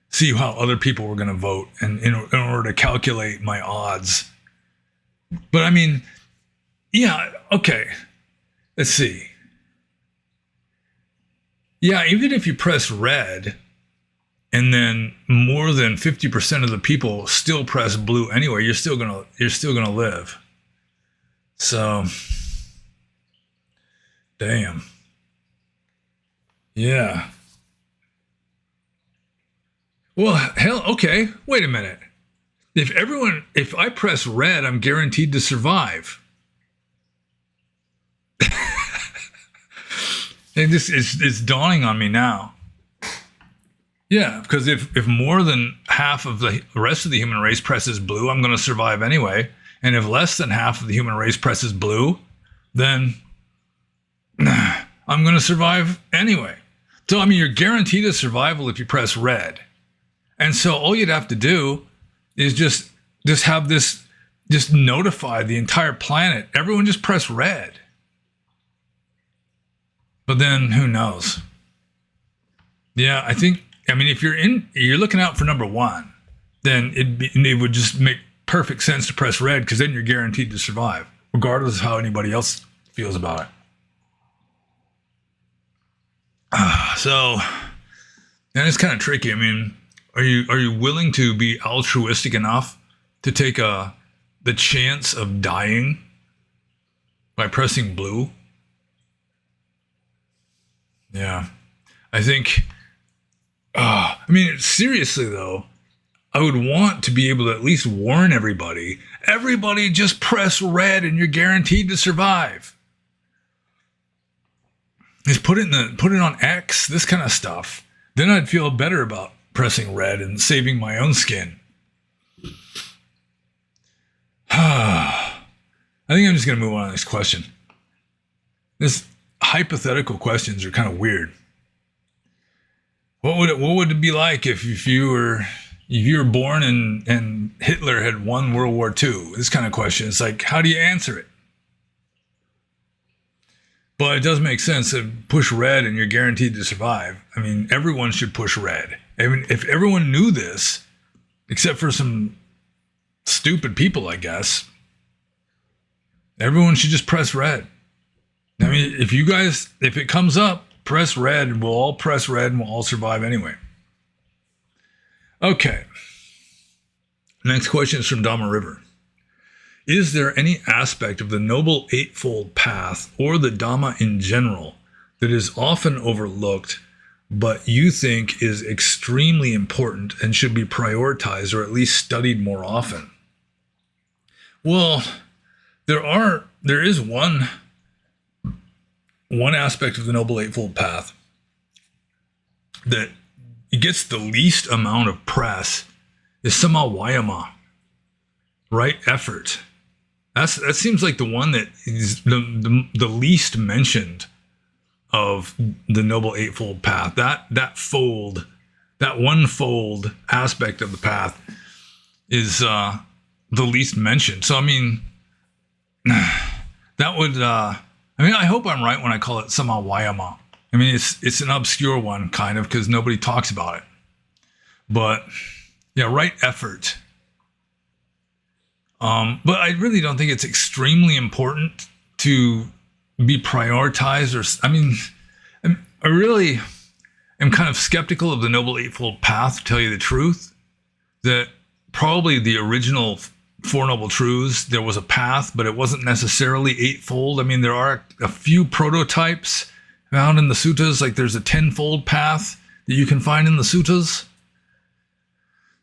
see how other people were going to vote, and in order to calculate my odds. But yeah, okay. Let's see. Yeah, even if you press red, and then more than 50% of the people still press blue anyway, you're still gonna live. So, damn. Yeah. Well, hell, okay. Wait a minute. If I press red, I'm guaranteed to survive. It's dawning on me now. Yeah, because if more than half of the rest of the human race presses blue, I'm going to survive anyway. And if less than half of the human race presses blue, then I'm going to survive anyway. So, you're guaranteed a survival if you press red. And so all you'd have to do is just have this, just notify the entire planet. Everyone just press red. But then who knows? Yeah, I think, if you're looking out for number one, then it would just make perfect sense to press red, because then you're guaranteed to survive, regardless of how anybody else feels about it. So, and it's kind of tricky. Are you willing to be altruistic enough to take the chance of dying by pressing blue? Yeah, I think. Seriously though, I would want to be able to at least warn everybody. Everybody just press red and you're guaranteed to survive. Just put it on X, this kind of stuff. Then I'd feel better about pressing red and saving my own skin. I think I'm just going to move on to this question. This hypothetical questions are kind of weird. What would it be like if you were born and Hitler had won World War II? This kind of question. It's like, how do you answer it? But it does make sense to push red and you're guaranteed to survive. Everyone should push red. If everyone knew this, except for some stupid people, I guess, everyone should just press red. If it comes up, press red, and we'll all press red and we'll all survive anyway. Okay. Next question is from Dhamma River. Is there any aspect of the Noble Eightfold Path or the Dhamma in general that is often overlooked, but you think is extremely important and should be prioritized or at least studied more often? Well, there is one aspect of the Noble Eightfold Path that gets the least amount of press is Samavayama, right effort. That seems like the one that is the least mentioned of the Noble Eightfold Path. That one fold aspect of the path is the least mentioned. So that would I hope I'm right when I call it Samavayama. It's an obscure one, kind of, because nobody talks about it. But yeah, right effort. But I really don't think it's extremely important to be prioritized. I really am kind of skeptical of the Noble Eightfold Path, to tell you the truth. That probably the original Four Noble Truths, there was a path, but it wasn't necessarily eightfold. I mean, there are a few prototypes found in the suttas, like there's a tenfold path that you can find in the suttas.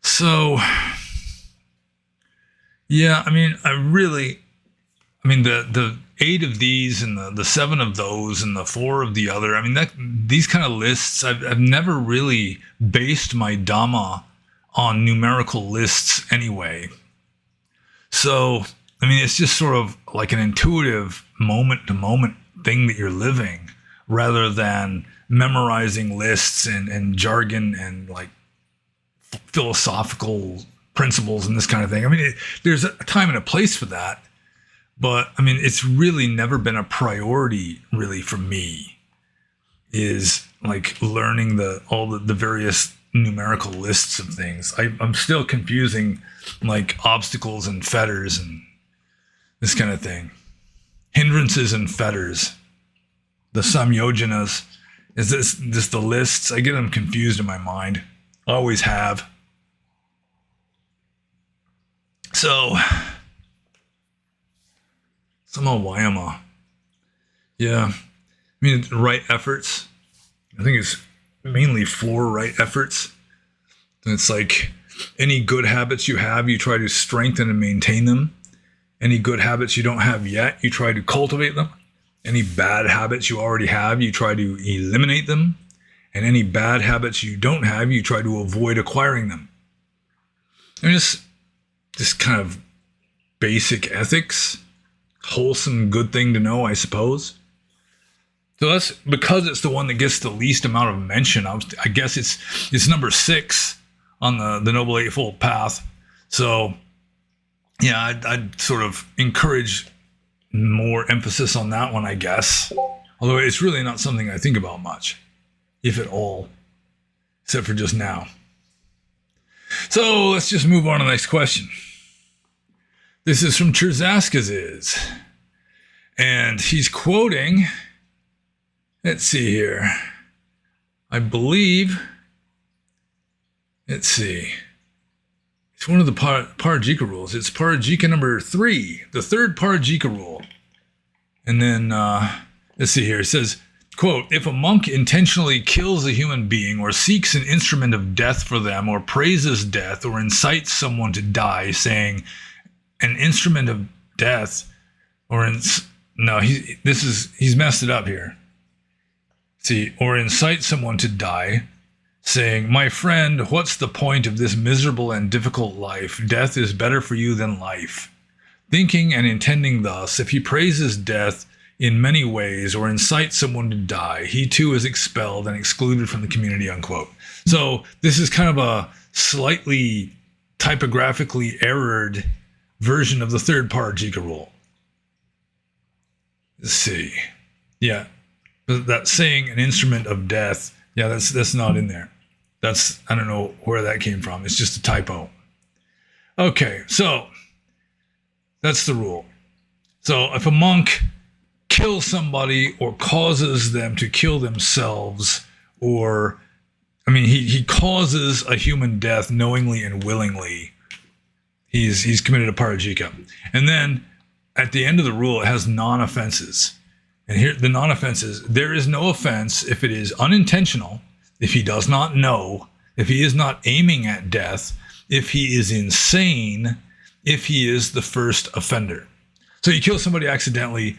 So, yeah, I mean, the 8 of these and the 7 of those and the 4 of the other, I mean, these kind of lists, I've never really based my Dhamma on numerical lists anyway. So, I mean, it's just sort of like an intuitive moment-to-moment thing that you're living rather than memorizing lists and jargon and like philosophical principles and this kind of thing. I mean, there's a time and a place for that, but I mean, it's really never been a priority really for me, is like learning all the various numerical lists of things. I'm still confusing like obstacles and fetters and this kind of thing. Hindrances and fetters. The samyojanas. Is this the lists? I get them confused in my mind. I always have. So, Sama Vayama. Yeah. I mean, right efforts. I think it's mainly 4 right efforts. And it's like any good habits you have, you try to strengthen and maintain them. Any good habits you don't have yet, you try to cultivate them. Any bad habits you already have, you try to eliminate them. And any bad habits you don't have, you try to avoid acquiring them. And just kind of basic ethics. Wholesome, good thing to know, I suppose. So that's because it's the one that gets the least amount of mention. I guess it's number 6 on the Noble Eightfold Path. So yeah, I'd sort of encourage more emphasis on that one, I guess. Although it's really not something I think about much, if at all, except for just now. So let's just move on to the next question. This is from Terzaskaz's, and he's quoting, let's see here, I believe, let's see, it's one of the Parajika rules. It's Parajika number 3, the third Parajika rule. And then, let's see here, it says, quote, if a monk intentionally kills a human being or seeks an instrument of death for them or praises death or incites someone to die, saying, an instrument of death, he's messed it up here. See, or incite someone to die, saying, my friend, what's the point of this miserable and difficult life? Death is better for you than life. Thinking and intending thus, if he praises death in many ways or incites someone to die, he too is expelled and excluded from the community, unquote. So this is kind of a slightly typographically errored version of the third Parajika rule. Let's see. Yeah. That saying an instrument of death, yeah, that's not in there. I don't know where that came from. It's just a typo. Okay, so that's the rule. So if a monk kills somebody or causes them to kill themselves, or, I mean, he causes a human death knowingly and willingly, he's committed a Parajika. And then at the end of the rule, it has non-offenses. And here, the non-offenses, there is no offense if it is unintentional, if he does not know, if he is not aiming at death, if he is insane, if he is the first offender. So you kill somebody accidentally,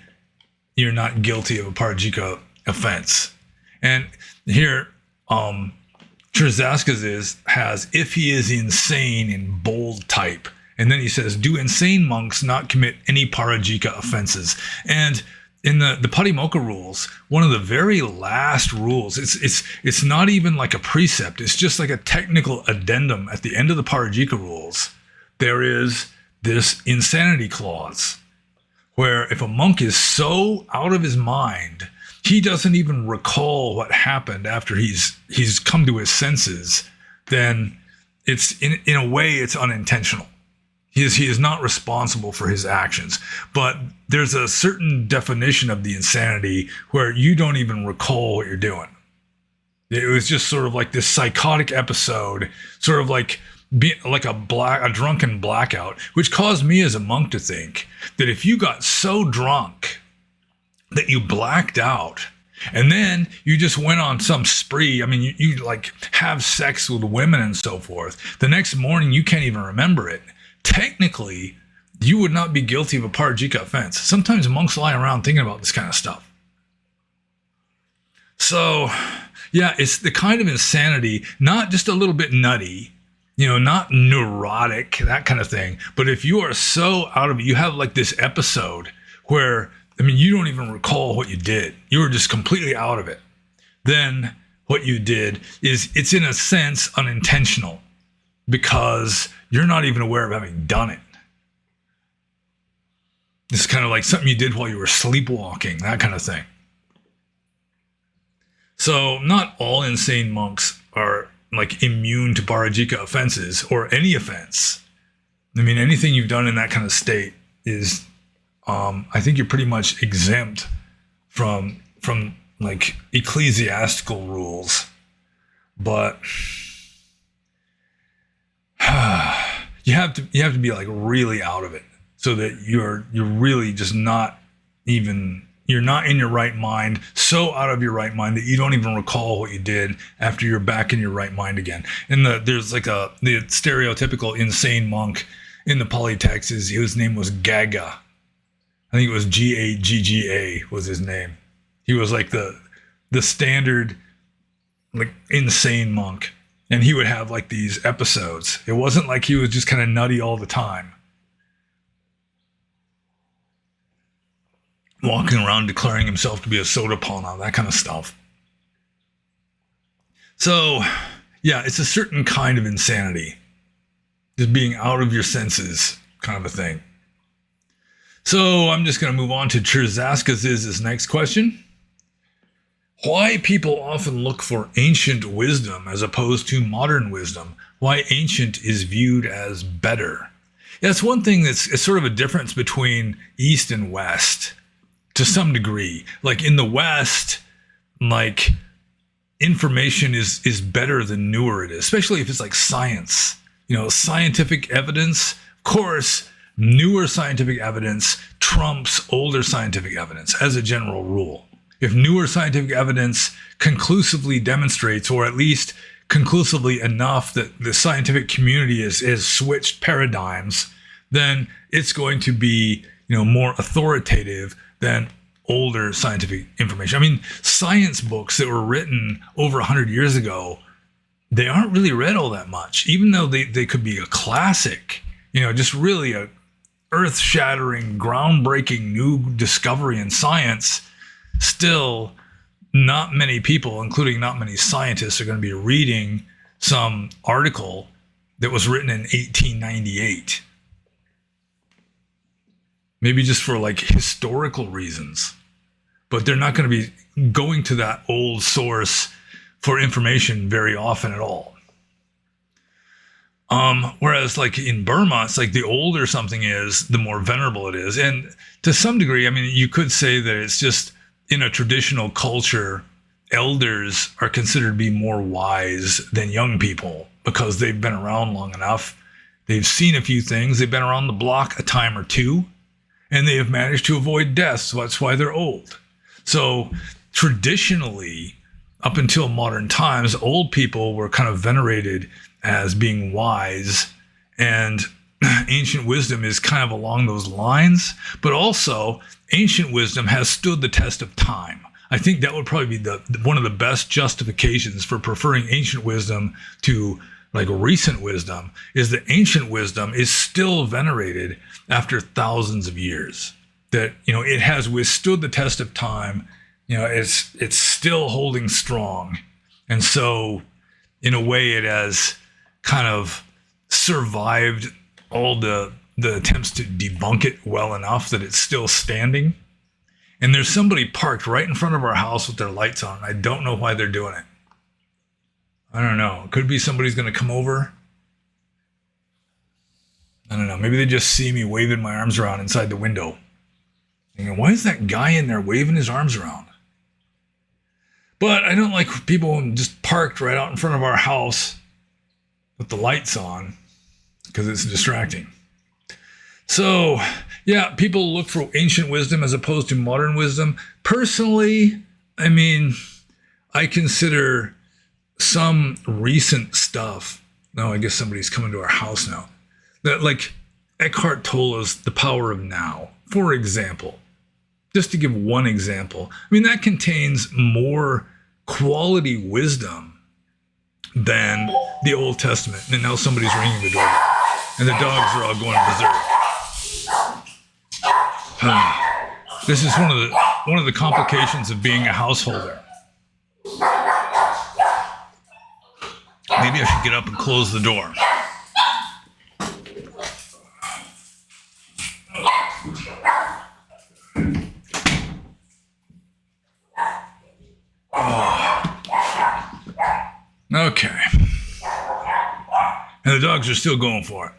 you're not guilty of a Parajika offense. And here, Terzaskaz has, if he is insane in bold type. And then he says, do insane monks not commit any Parajika offenses? And in the Patimokkha rules, one of the very last rules, it's not even like a precept, it's just like a technical addendum at the end of the Parajika rules. There is this insanity clause, where if a monk is so out of his mind, he doesn't even recall what happened after he's come to his senses, then it's in a way it's unintentional. He is not responsible for his actions. But there's a certain definition of the insanity where you don't even recall what you're doing. It was just sort of like this psychotic episode, sort of like be like a drunken blackout, which caused me as a monk to think that if you got so drunk that you blacked out and then you just went on some spree, I mean, you like have sex with women and so forth, the next morning you can't even remember it. Technically, you would not be guilty of a parajika offense. Sometimes monks lie around thinking about this kind of stuff. So, yeah, it's the kind of insanity, not just a little bit nutty, not neurotic, that kind of thing. But if you are so out of it, you have like this episode where, I mean, you don't even recall what you did. You were just completely out of it. Then what you did is, it's in a sense unintentional because you're not even aware of having done it. It's kind of like something you did while you were sleepwalking, that kind of thing. So not all insane monks are like immune to parajika offenses or any offense. I mean, anything you've done in that kind of state is, I think you're pretty much exempt from like ecclesiastical rules. But you have to be like really out of it so that you're really just not even, you're not in your right mind, so out of your right mind that you don't even recall what you did after you're back in your right mind again. And there's like the stereotypical insane monk in the Pali text his name was Gaga. I think it was Gagga was his name. He was like the standard like insane monk. And he would have like these episodes. It wasn't like he was just kind of nutty all the time, walking around declaring himself to be a Sotapanna, that kind of stuff. So, yeah, it's a certain kind of insanity. Just being out of your senses kind of a thing. So I'm just going to move on to Cherzaskas's next question. Why people often look for ancient wisdom as opposed to modern wisdom? Why ancient is viewed as better? Yeah, that's one thing it's sort of a difference between East and West to some degree. Like in the West, like information is better than newer it is, especially if it's like science. Scientific evidence, of course, newer scientific evidence trumps older scientific evidence as a general rule. If newer scientific evidence conclusively demonstrates, or at least conclusively enough that the scientific community has switched paradigms, then it's going to be, more authoritative than older scientific information. I mean, science books that were written over 100 years ago, they aren't really read all that much, even though they could be a classic, just really a earth-shattering, groundbreaking new discovery in science. Still, not many people, including not many scientists, are going to be reading some article that was written in 1898. Maybe just for like historical reasons. But they're not going to be going to that old source for information very often at all. Whereas like in Burma, it's like the older something is, the more venerable it is. And to some degree, I mean, you could say that it's just, in a traditional culture, elders are considered to be more wise than young people because they've been around long enough. They've seen a few things. They've been around the block a time or two, and they have managed to avoid death. So that's why they're old. So traditionally, up until modern times, old people were kind of venerated as being wise, and ancient wisdom is kind of along those lines. But also, ancient wisdom has stood the test of time. I think that would probably be one of the best justifications for preferring ancient wisdom to like recent wisdom, is that ancient wisdom is still venerated after thousands of years. That, it has withstood the test of time. It's still holding strong. And so in a way it has kind of survived all the attempts to debunk it well enough that it's still standing. And there's somebody parked right in front of our house with their lights on. I don't know why they're doing it. I don't know. It could be somebody's going to come over. I don't know. Maybe they just see me waving my arms around inside the window. Thinking, why is that guy in there waving his arms around? But I don't like people just parked right out in front of our house with the lights on because it's distracting. So, yeah, people look for ancient wisdom as opposed to modern wisdom. Personally, I mean, I consider some recent stuff. No, I guess somebody's coming to our house now. That, like Eckhart Tolle's The Power of Now, for example. Just to give one example, I mean, that contains more quality wisdom than the Old Testament. And now somebody's ringing the doorbell, and the dogs are all going berserk. This is one of the complications of being a householder. Maybe I should get up and close the door. Okay. And the dogs are still going for it.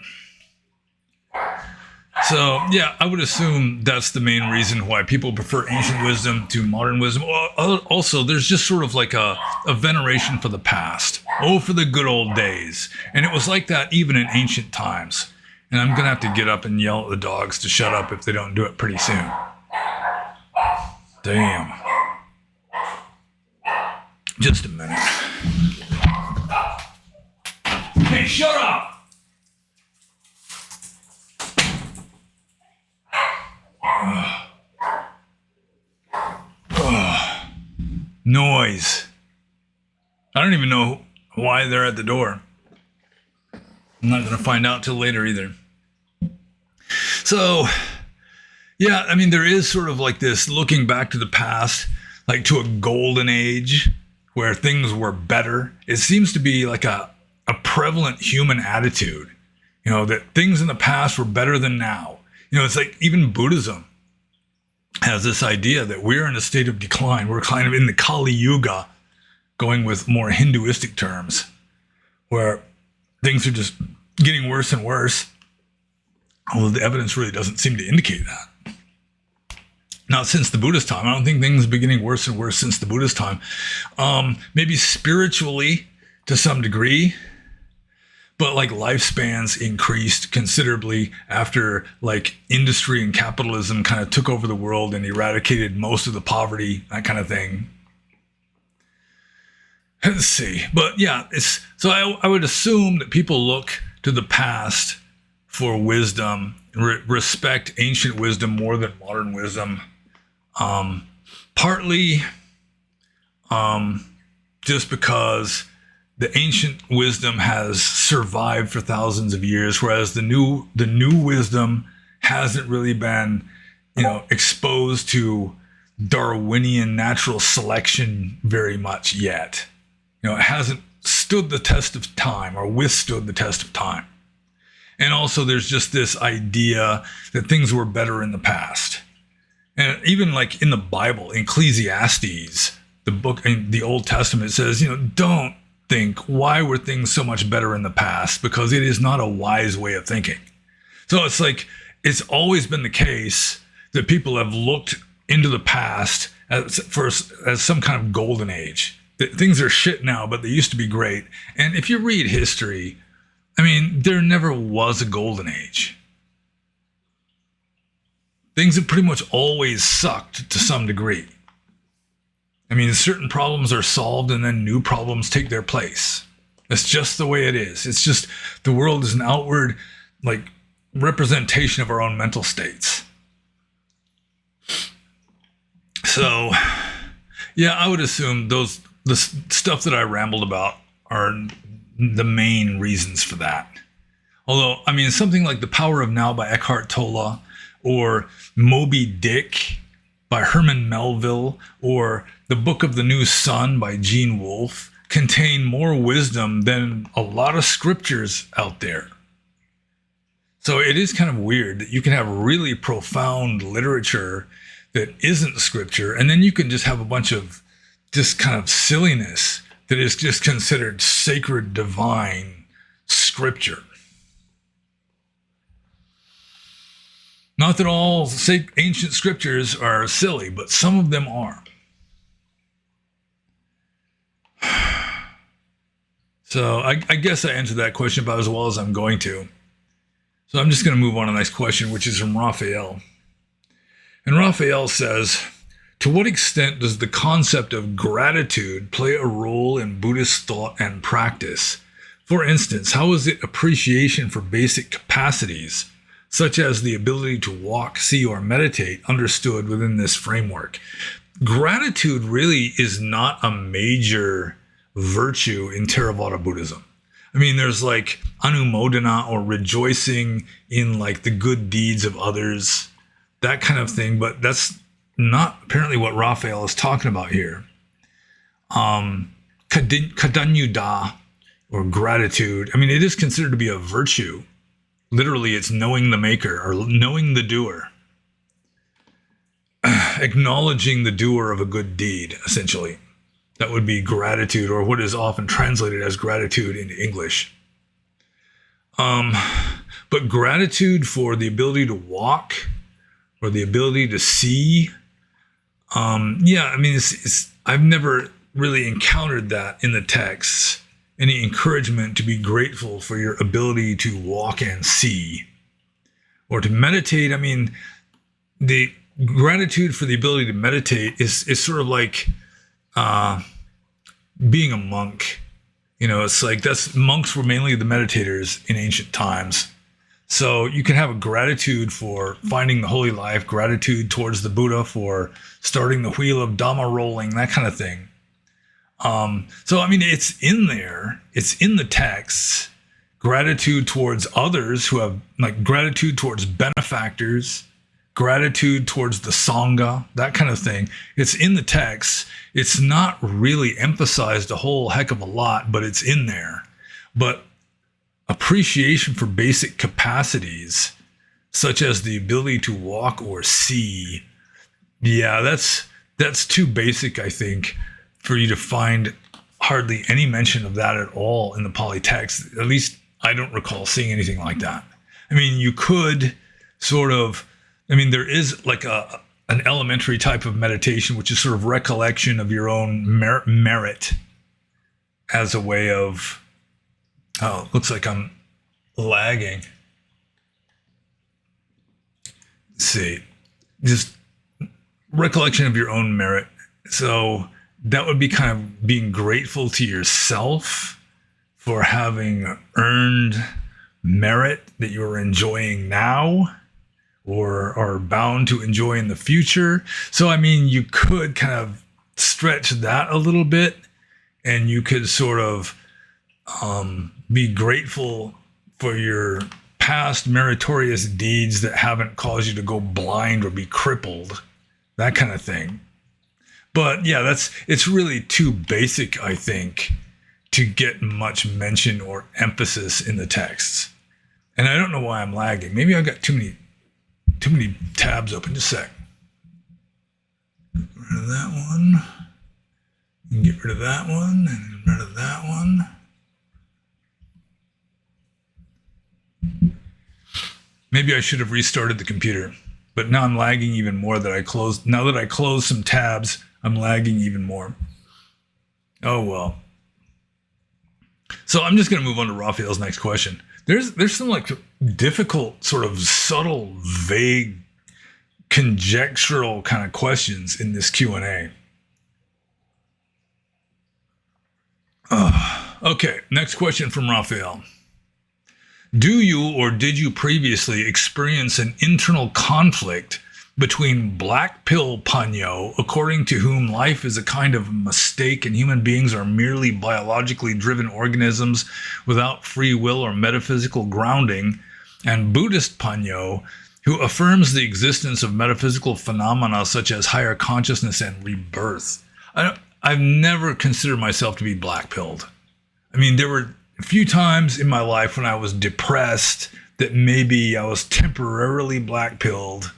So, yeah, I would assume that's the main reason why people prefer ancient wisdom to modern wisdom. Also, there's just sort of like a veneration for the past. Oh, for the good old days. And it was like that even in ancient times. And I'm going to have to get up and yell at the dogs to shut up if they don't do it pretty soon. Damn. Just a minute. Hey, shut up! Noise. I don't even know why they're at the door. I'm not going to find out till later either. So, yeah, I mean, there is sort of like this looking back to the past, like to a golden age where things were better. It seems to be like a prevalent human attitude, you know, that things in the past were better than now. You know, it's like even Buddhism has this idea that we're in a state of decline. We're kind of in the Kali Yuga, going with more Hinduistic terms, where things are just getting worse and worse, although the evidence really doesn't seem to indicate that. Not since the Buddhist time. I don't think things have been getting worse and worse since the Buddhist time. Maybe spiritually to some degree, but like lifespans increased considerably after like industry and capitalism kind of took over the world and eradicated most of the poverty, that kind of thing. Let's see. But yeah, so I would assume that people look to the past for wisdom, respect ancient wisdom more than modern wisdom. Partly just because the ancient wisdom has survived for thousands of years, whereas the new wisdom hasn't really been, you know, exposed to Darwinian natural selection very much yet. You know, it hasn't stood the test of time or withstood the test of time. And also there's just this idea that things were better in the past. And even like in the Bible, Ecclesiastes, the book in the Old Testament, says, you know, don't think, why were things so much better in the past? Because it is not a wise way of thinking. So it's like, it's always been the case that people have looked into the past as some kind of golden age. That things are shit now, but they used to be great. And if you read history, I mean, there never was a golden age. Things have pretty much always sucked to some degree. I mean, certain problems are solved and then new problems take their place. That's just the way it is. It's just the world is an outward, like, representation of our own mental states. So, yeah, I would assume the stuff that I rambled about are the main reasons for that. Although, I mean, something like The Power of Now by Eckhart Tolle, or Moby Dick by Herman Melville, or The Book of the New Sun by Gene Wolfe contain more wisdom than a lot of scriptures out there. So it is kind of weird that you can have really profound literature that isn't scripture, and then you can just have a bunch of just kind of silliness that is just considered sacred, divine scripture. Not that all ancient scriptures are silly, but some of them are. So I guess I answered that question about as well as I'm going to. So I'm just going to move on to the next question, which is from Raphael. And Raphael says, to what extent does the concept of gratitude play a role in Buddhist thought and practice? For instance, how is it appreciation for basic capacities, such as the ability to walk, see, or meditate, understood within this framework? Gratitude really is not a major virtue in Theravada Buddhism. I mean, there's like anumodana, or rejoicing in like the good deeds of others, that kind of thing, but that's not apparently what Raphael is talking about here. Kadanyuda, or gratitude, I mean, it is considered to be a virtue. Literally, it's knowing the maker or knowing the doer. Acknowledging the doer of a good deed, essentially. That would be gratitude, or what is often translated as gratitude in English. But gratitude for the ability to walk, or the ability to see, yeah, I mean, I've never really encountered that in the texts. Any encouragement to be grateful for your ability to walk and see, or to meditate. I mean, the gratitude for the ability to meditate is sort of like being a monk. You know, it's like monks were mainly the meditators in ancient times. So you can have a gratitude for finding the holy life, gratitude towards the Buddha for starting the wheel of Dhamma rolling, that kind of thing. So, I mean, it's in there, it's in the texts, gratitude towards others who have, like, gratitude towards benefactors, gratitude towards the Sangha, that kind of thing. It's in the text. It's not really emphasized a whole heck of a lot, but it's in there. But appreciation for basic capacities, such as the ability to walk or see, yeah, that's too basic, I think, for you to find hardly any mention of that at all in the Pali text. At least I don't recall seeing anything like that. I mean, you could sort of, I mean, there is like an elementary type of meditation, which is sort of recollection of your own merit as a way of, oh, looks like I'm lagging. Let's see, just recollection of your own merit. So that would be kind of being grateful to yourself for having earned merit that you're enjoying now, or are bound to enjoy in the future. So, I mean, you could kind of stretch that a little bit, and you could sort of be grateful for your past meritorious deeds that haven't caused you to go blind or be crippled, that kind of thing. But yeah, it's really too basic, I think, to get much mention or emphasis in the texts. And I don't know why I'm lagging. Maybe I've got too many tabs open. Just a sec. Get rid of that one. And get rid of that one. And get rid of that one. Maybe I should have restarted the computer. But now I'm lagging even more now that I closed some tabs, I'm lagging even more. Oh, well. So I'm just going to move on to Raphael's next question. There's some like difficult, sort of subtle, vague, conjectural kind of questions in this Q&A. Okay, next question from Raphael. Do you or did you previously experience an internal conflict between black pill Panyo, according to whom life is a kind of mistake and human beings are merely biologically driven organisms without free will or metaphysical grounding, and Buddhist Panyo, who affirms the existence of metaphysical phenomena such as higher consciousness and rebirth? I've never considered myself to be black-pilled. I mean, there were a few times in my life when I was depressed that maybe I was temporarily black-pilled,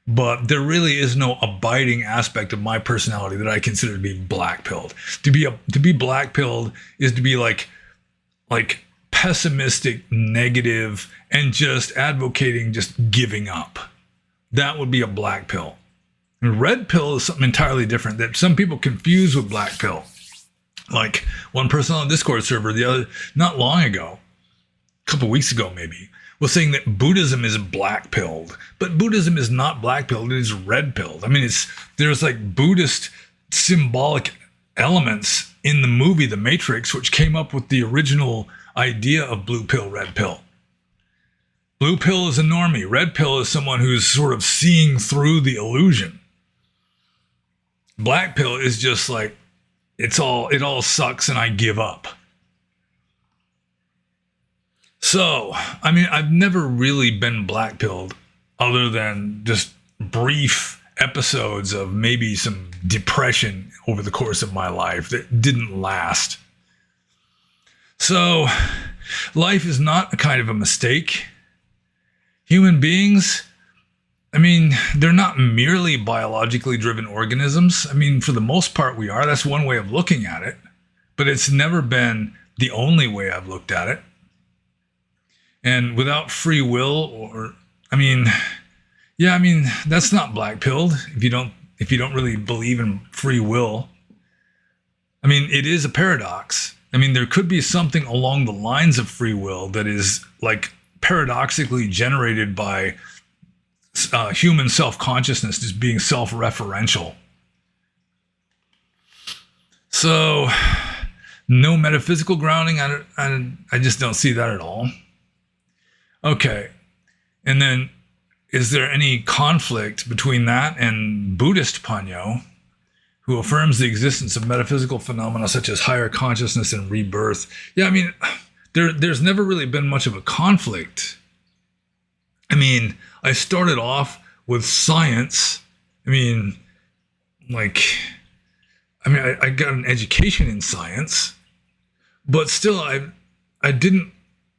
but there really is no abiding aspect of my personality that I consider to be black-pilled. To be black-pilled is to be like pessimistic, negative, and just advocating just giving up. That would be a black pill. And red pill is something entirely different that some people confuse with black pill. Like one person on the Discord server the other, not long ago, a couple weeks ago maybe, was saying that Buddhism is black-pilled. But Buddhism is not black-pilled, it is red-pilled. I mean, there's like Buddhist symbolic elements in the movie The Matrix, which came up with the original idea of blue pill, red pill. Blue pill is a normie. Red pill is someone who's sort of seeing through the illusion. Black pill is just like, it all sucks and I give up. So, I mean, I've never really been black pilled other than just brief episodes of maybe some depression over the course of my life that didn't last. So, life is not a kind of a mistake. Human beings, I mean, they're not merely biologically driven organisms. I mean, for the most part we are. That's one way of looking at it. But it's never been the only way I've looked at it. And without free will, that's not black-pilled if you don't really believe in free will. I mean, it is a paradox. I mean, there could be something along the lines of free will that is like paradoxically generated by human self-consciousness just being self-referential. So, no metaphysical grounding. I just don't see that at all. Okay, and then is there any conflict between that and Buddhist Panyo, who affirms the existence of metaphysical phenomena such as higher consciousness and rebirth? Yeah, I mean, there's never really been much of a conflict. I mean, I started off with science. I got an education in science, but still I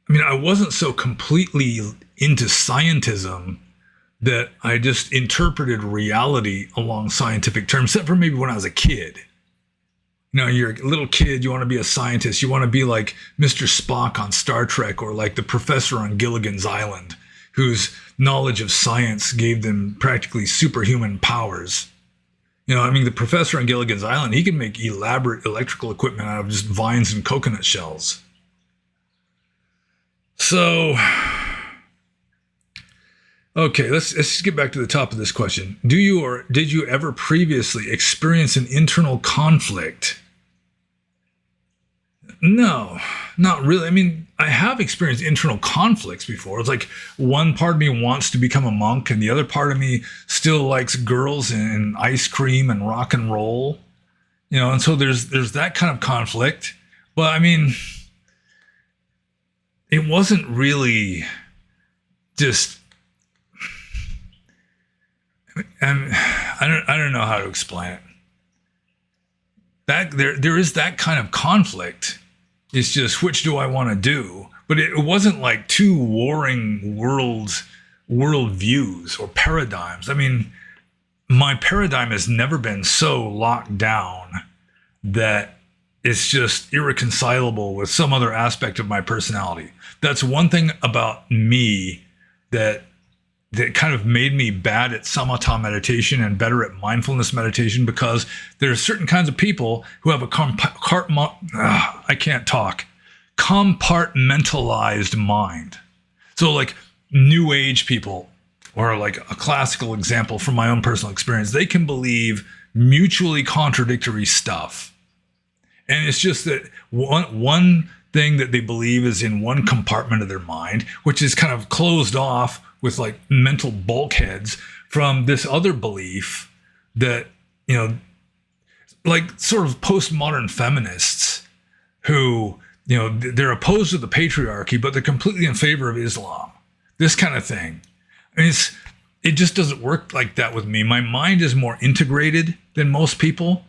wasn't so completely into scientism that I just interpreted reality along scientific terms, except for maybe when I was a kid. You know, you're a little kid, you want to be a scientist, you want to be like Mr. Spock on Star Trek, or like the professor on Gilligan's Island, whose knowledge of science gave them practically superhuman powers. You know, I mean, the professor on Gilligan's Island, he can make elaborate electrical equipment out of just vines and coconut shells. So, okay, let's just get back to the top of this question. Do you or did you ever previously experience an internal conflict? No, not really. I mean, I have experienced internal conflicts before. It's like one part of me wants to become a monk and the other part of me still likes girls and ice cream and rock and roll. You know, and so there's that kind of conflict. But I mean, it wasn't really just, and I don't know how to explain it. That there is that kind of conflict. It's just, which do I want to do? But it wasn't like two warring worldviews or paradigms. I mean, my paradigm has never been so locked down that it's just irreconcilable with some other aspect of my personality. That's one thing about me that kind of made me bad at samatha meditation and better at mindfulness meditation, because there are certain kinds of people who have a compartmentalized mind. So like New Age people, or like a classical example from my own personal experience, they can believe mutually contradictory stuff. And it's just that one thing that they believe is in one compartment of their mind, which is kind of closed off with like mental bulkheads from this other belief that, you know, like sort of postmodern feminists who, you know, they're opposed to the patriarchy, but they're completely in favor of Islam. This kind of thing. I mean, it just doesn't work like that with me. My mind is more integrated than most people.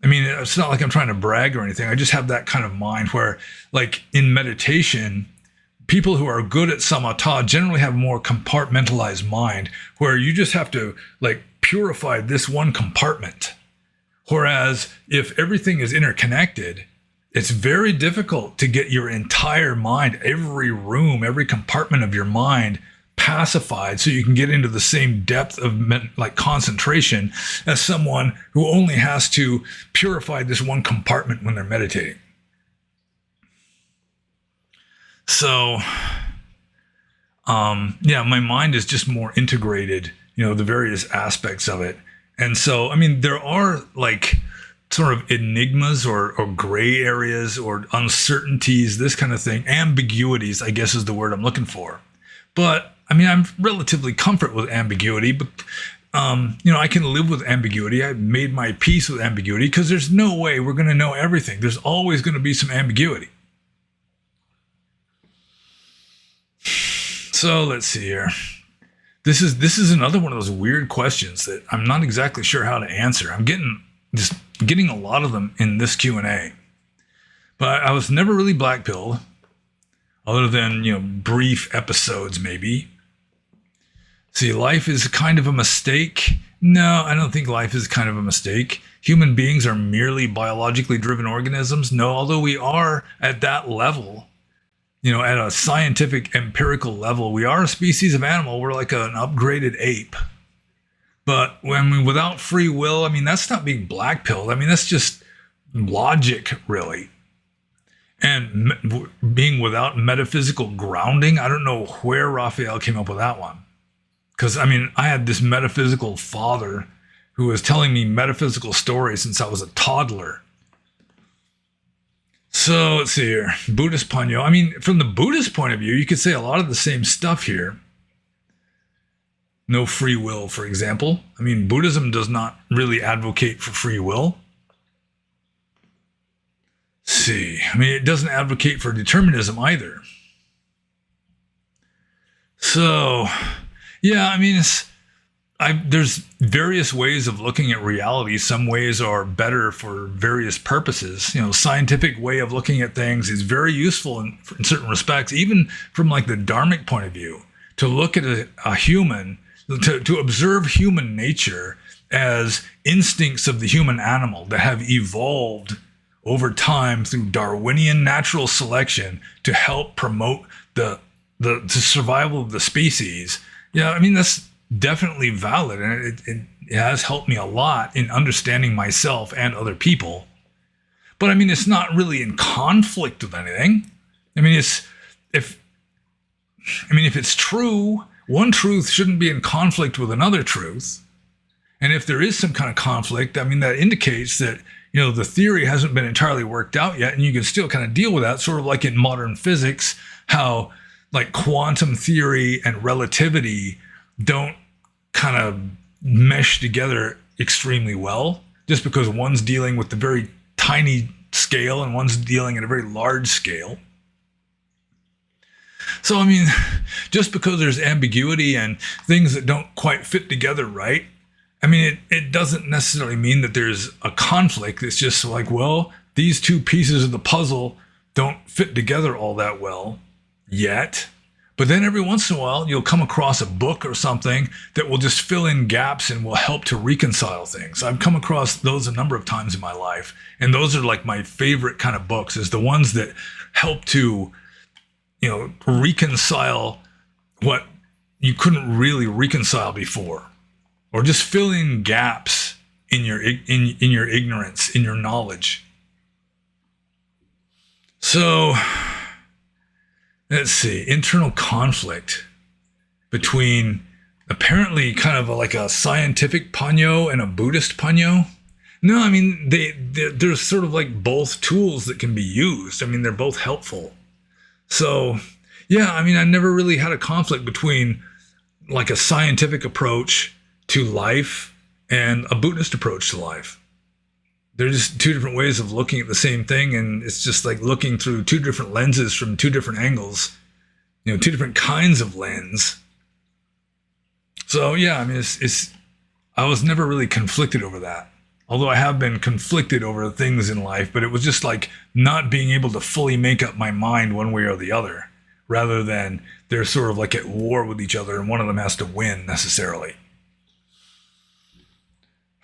I mean, it's not like I'm trying to brag or anything. I just have that kind of mind where, like in meditation, people who are good at samatha generally have more compartmentalized mind, where you just have to like purify this one compartment. Whereas if everything is interconnected, it's very difficult to get your entire mind, every room, every compartment of your mind pacified so you can get into the same depth of like concentration as someone who only has to purify this one compartment when they're meditating. So, yeah, my mind is just more integrated, the various aspects of it. And so, I mean, there are like sort of enigmas or gray areas or uncertainties, this kind of thing. Ambiguities, I guess, is the word I'm looking for. But I mean, I'm relatively comfortable with ambiguity, but I can live with ambiguity. I've made my peace with ambiguity because there's no way we're going to know everything. There's always going to be some ambiguity. So let's see here. This is another one of those weird questions that I'm not exactly sure how to answer. I'm getting a lot of them in this Q&A. But I was never really black-pilled, other than, brief episodes maybe. See, life is kind of a mistake. No, I don't think life is kind of a mistake. Human beings are merely biologically driven organisms. No, although we are at that level, at a scientific, empirical level, we are a species of animal. We're like an upgraded ape. But without free will, that's not being black-pilled. That's just logic, really. And being without metaphysical grounding, I don't know where Raphael came up with that one. Because, I had this metaphysical father who was telling me metaphysical stories since I was a toddler. So let's see here. Buddhist Panyo. From the Buddhist point of view, you could say a lot of the same stuff here. No free will, for example. Buddhism does not really advocate for free will. Let's see. It doesn't advocate for determinism either. So, yeah, there's various ways of looking at reality. Some ways are better for various purposes. Scientific way of looking at things is very useful in certain respects, even from like the dharmic point of view, to look at a human, to observe human nature as instincts of the human animal that have evolved over time through Darwinian natural selection to help promote the survival of the species. Yeah, that's definitely valid, and it has helped me a lot in understanding myself and other people. But it's not really in conflict with anything. If it's true, one truth shouldn't be in conflict with another truth. And if there is some kind of conflict, that indicates that the theory hasn't been entirely worked out yet, and you can still kind of deal with that, sort of like in modern physics, how like quantum theory and relativity don't kind of mesh together extremely well, just because one's dealing with the very tiny scale and one's dealing at a very large scale. So, just because there's ambiguity and things that don't quite fit together right, it doesn't necessarily mean that there's a conflict. It's just like, well, these two pieces of the puzzle don't fit together all that well yet. But then every once in a while, you'll come across a book or something that will just fill in gaps and will help to reconcile things. I've come across those a number of times in my life. And those are like my favorite kind of books, is the ones that help to, reconcile what you couldn't really reconcile before. Or just fill in gaps in your ignorance, in your knowledge. So, let's see, internal conflict between apparently kind of like a scientific panyo and a Buddhist panyo. No, they're sort of like both tools that can be used. They're both helpful. So, yeah, I never really had a conflict between like a scientific approach to life and a Buddhist approach to life. They're just two different ways of looking at the same thing, and it's just like looking through two different lenses from two different angles, two different kinds of lens. So yeah, I was never really conflicted over that. Although I have been conflicted over things in life, but it was just like not being able to fully make up my mind one way or the other, rather than they're sort of like at war with each other and one of them has to win necessarily.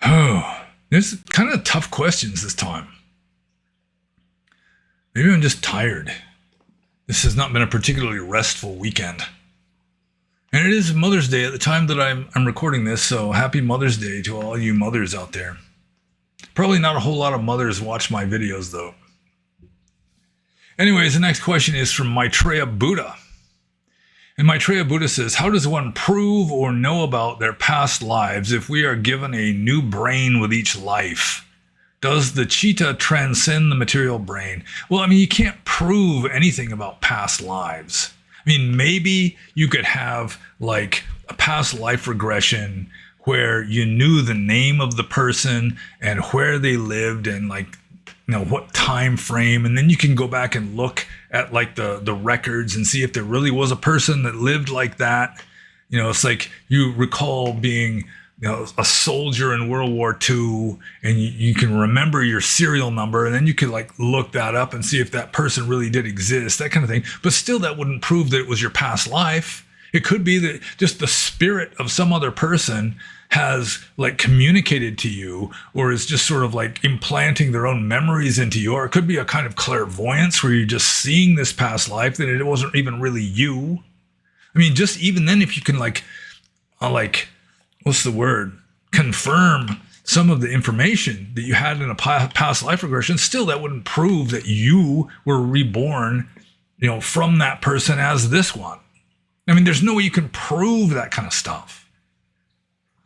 Oh, there's kind of tough questions this time. Maybe I'm just tired. This has not been a particularly restful weekend. And it is Mother's Day at the time that I'm recording this, so happy Mother's Day to all you mothers out there. Probably not a whole lot of mothers watch my videos, though. Anyways, the next question is from Maitreya Buddha. And Maitreya Buddha says, how does one prove or know about their past lives if we are given a new brain with each life? Does the chitta transcend the material brain? Well, I mean, you can't prove anything about past lives. I mean, maybe you could have like a past life regression where you knew the name of the person and where they lived and like, you know, what time frame, and then you can go back and look at like the records and see if there really was a person that lived like that. You know, it's like you recall being, you know, a soldier in World War II, and you can remember your serial number, and then you could like look that up and see if that person really did exist, that kind of thing. But still, that wouldn't prove that it was your past life. It could be that just the spirit of some other person has like communicated to you, or is just sort of like implanting their own memories into you. Or it could be a kind of clairvoyance where you're just seeing this past life that it wasn't even really you. I mean, just even then, if you can what's the word? Confirm some of the information that you had in a past life regression, still that wouldn't prove that you were reborn, you know, from that person as this one. I mean, there's no way you can prove that kind of stuff.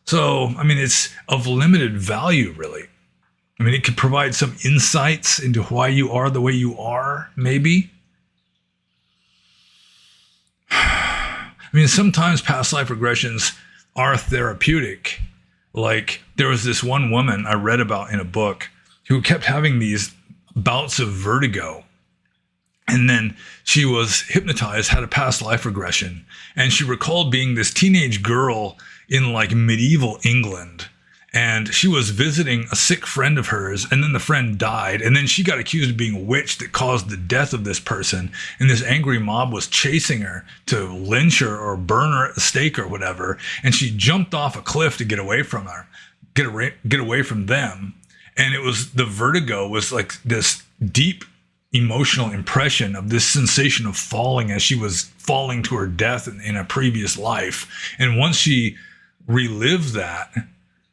So, I mean, it's of limited value, really. I mean, it could provide some insights into why you are the way you are, maybe. I mean, sometimes past life regressions are therapeutic. Like, there was this one woman I read about in a book who kept having these bouts of vertigo. And then she was hypnotized, had a past life regression, and she recalled being this teenage girl in like medieval England. And she was visiting a sick friend of hers, and then the friend died, and then she got accused of being a witch that caused the death of this person. And this angry mob was chasing her to lynch her or burn her at the stake or whatever. And she jumped off a cliff to get away from her, get away from them. And it was, the vertigo was like this deep emotional impression of this sensation of falling as she was falling to her death in a previous life. And once she relived that,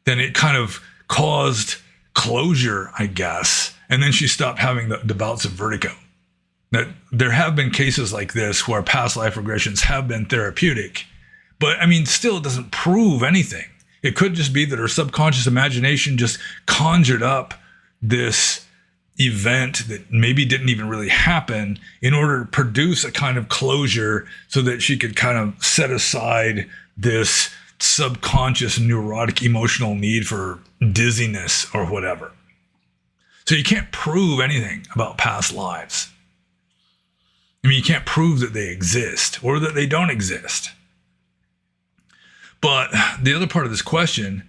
then it kind of caused closure, I guess. And then she stopped having the bouts of vertigo. That there have been cases like this where past life regressions have been therapeutic, but I mean, still it doesn't prove anything. It could just be that her subconscious imagination just conjured up this event that maybe didn't even really happen in order to produce a kind of closure so that she could kind of set aside this subconscious neurotic emotional need for dizziness or whatever. So you can't prove anything about past lives. I mean, you can't prove that they exist or that they don't exist. But the other part of this question,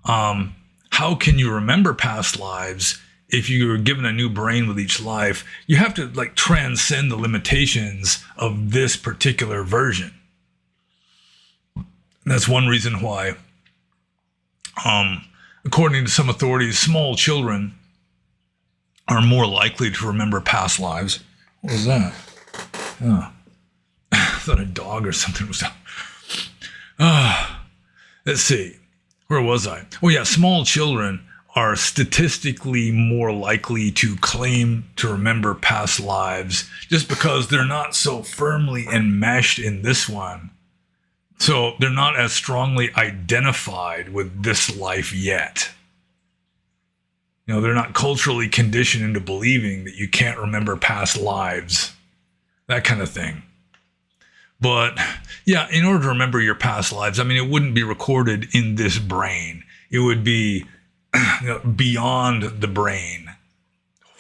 how can you remember past lives if you were given a new brain with each life? You have to like transcend the limitations of this particular version. That's one reason why, according to some authorities, small children are more likely to remember past lives. What was that? Oh, I thought a dog or something was down. Let's see. Where was I? Oh yeah, small children are statistically more likely to claim to remember past lives just because they're not so firmly enmeshed in this one. So they're not as strongly identified with this life yet. You know, they're not culturally conditioned into believing that you can't remember past lives, that kind of thing. But yeah, in order to remember your past lives, I mean, it wouldn't be recorded in this brain. It would be beyond the brain.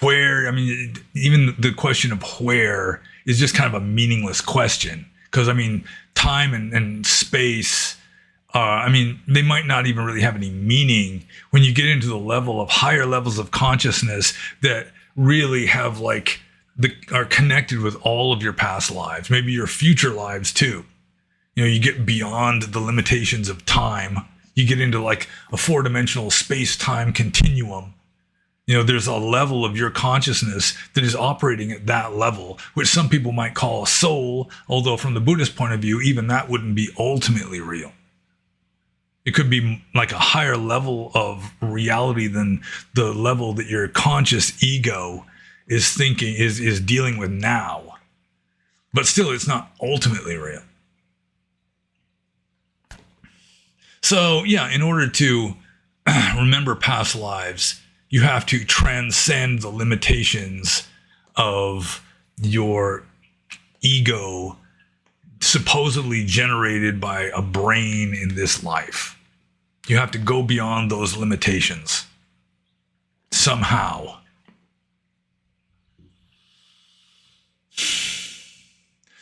Where, I mean, even the question of where is just kind of a meaningless question. Because, I mean, time and space, I mean, they might not even really have any meaning when you get into the level of higher levels of consciousness that really have like, are connected with all of your past lives, maybe your future lives too. You know, you get beyond the limitations of time. You get into like a 4-dimensional space-time continuum. There's a level of your consciousness that is operating at that level, which some people might call a soul, although from the Buddhist point of view, even that wouldn't be ultimately real. It could be like a higher level of reality than the level that your conscious ego is thinking, is dealing with now. But still, it's not ultimately real. So, yeah, in order to remember past lives, you have to transcend the limitations of your ego supposedly generated by a brain in this life. You have to go beyond those limitations somehow.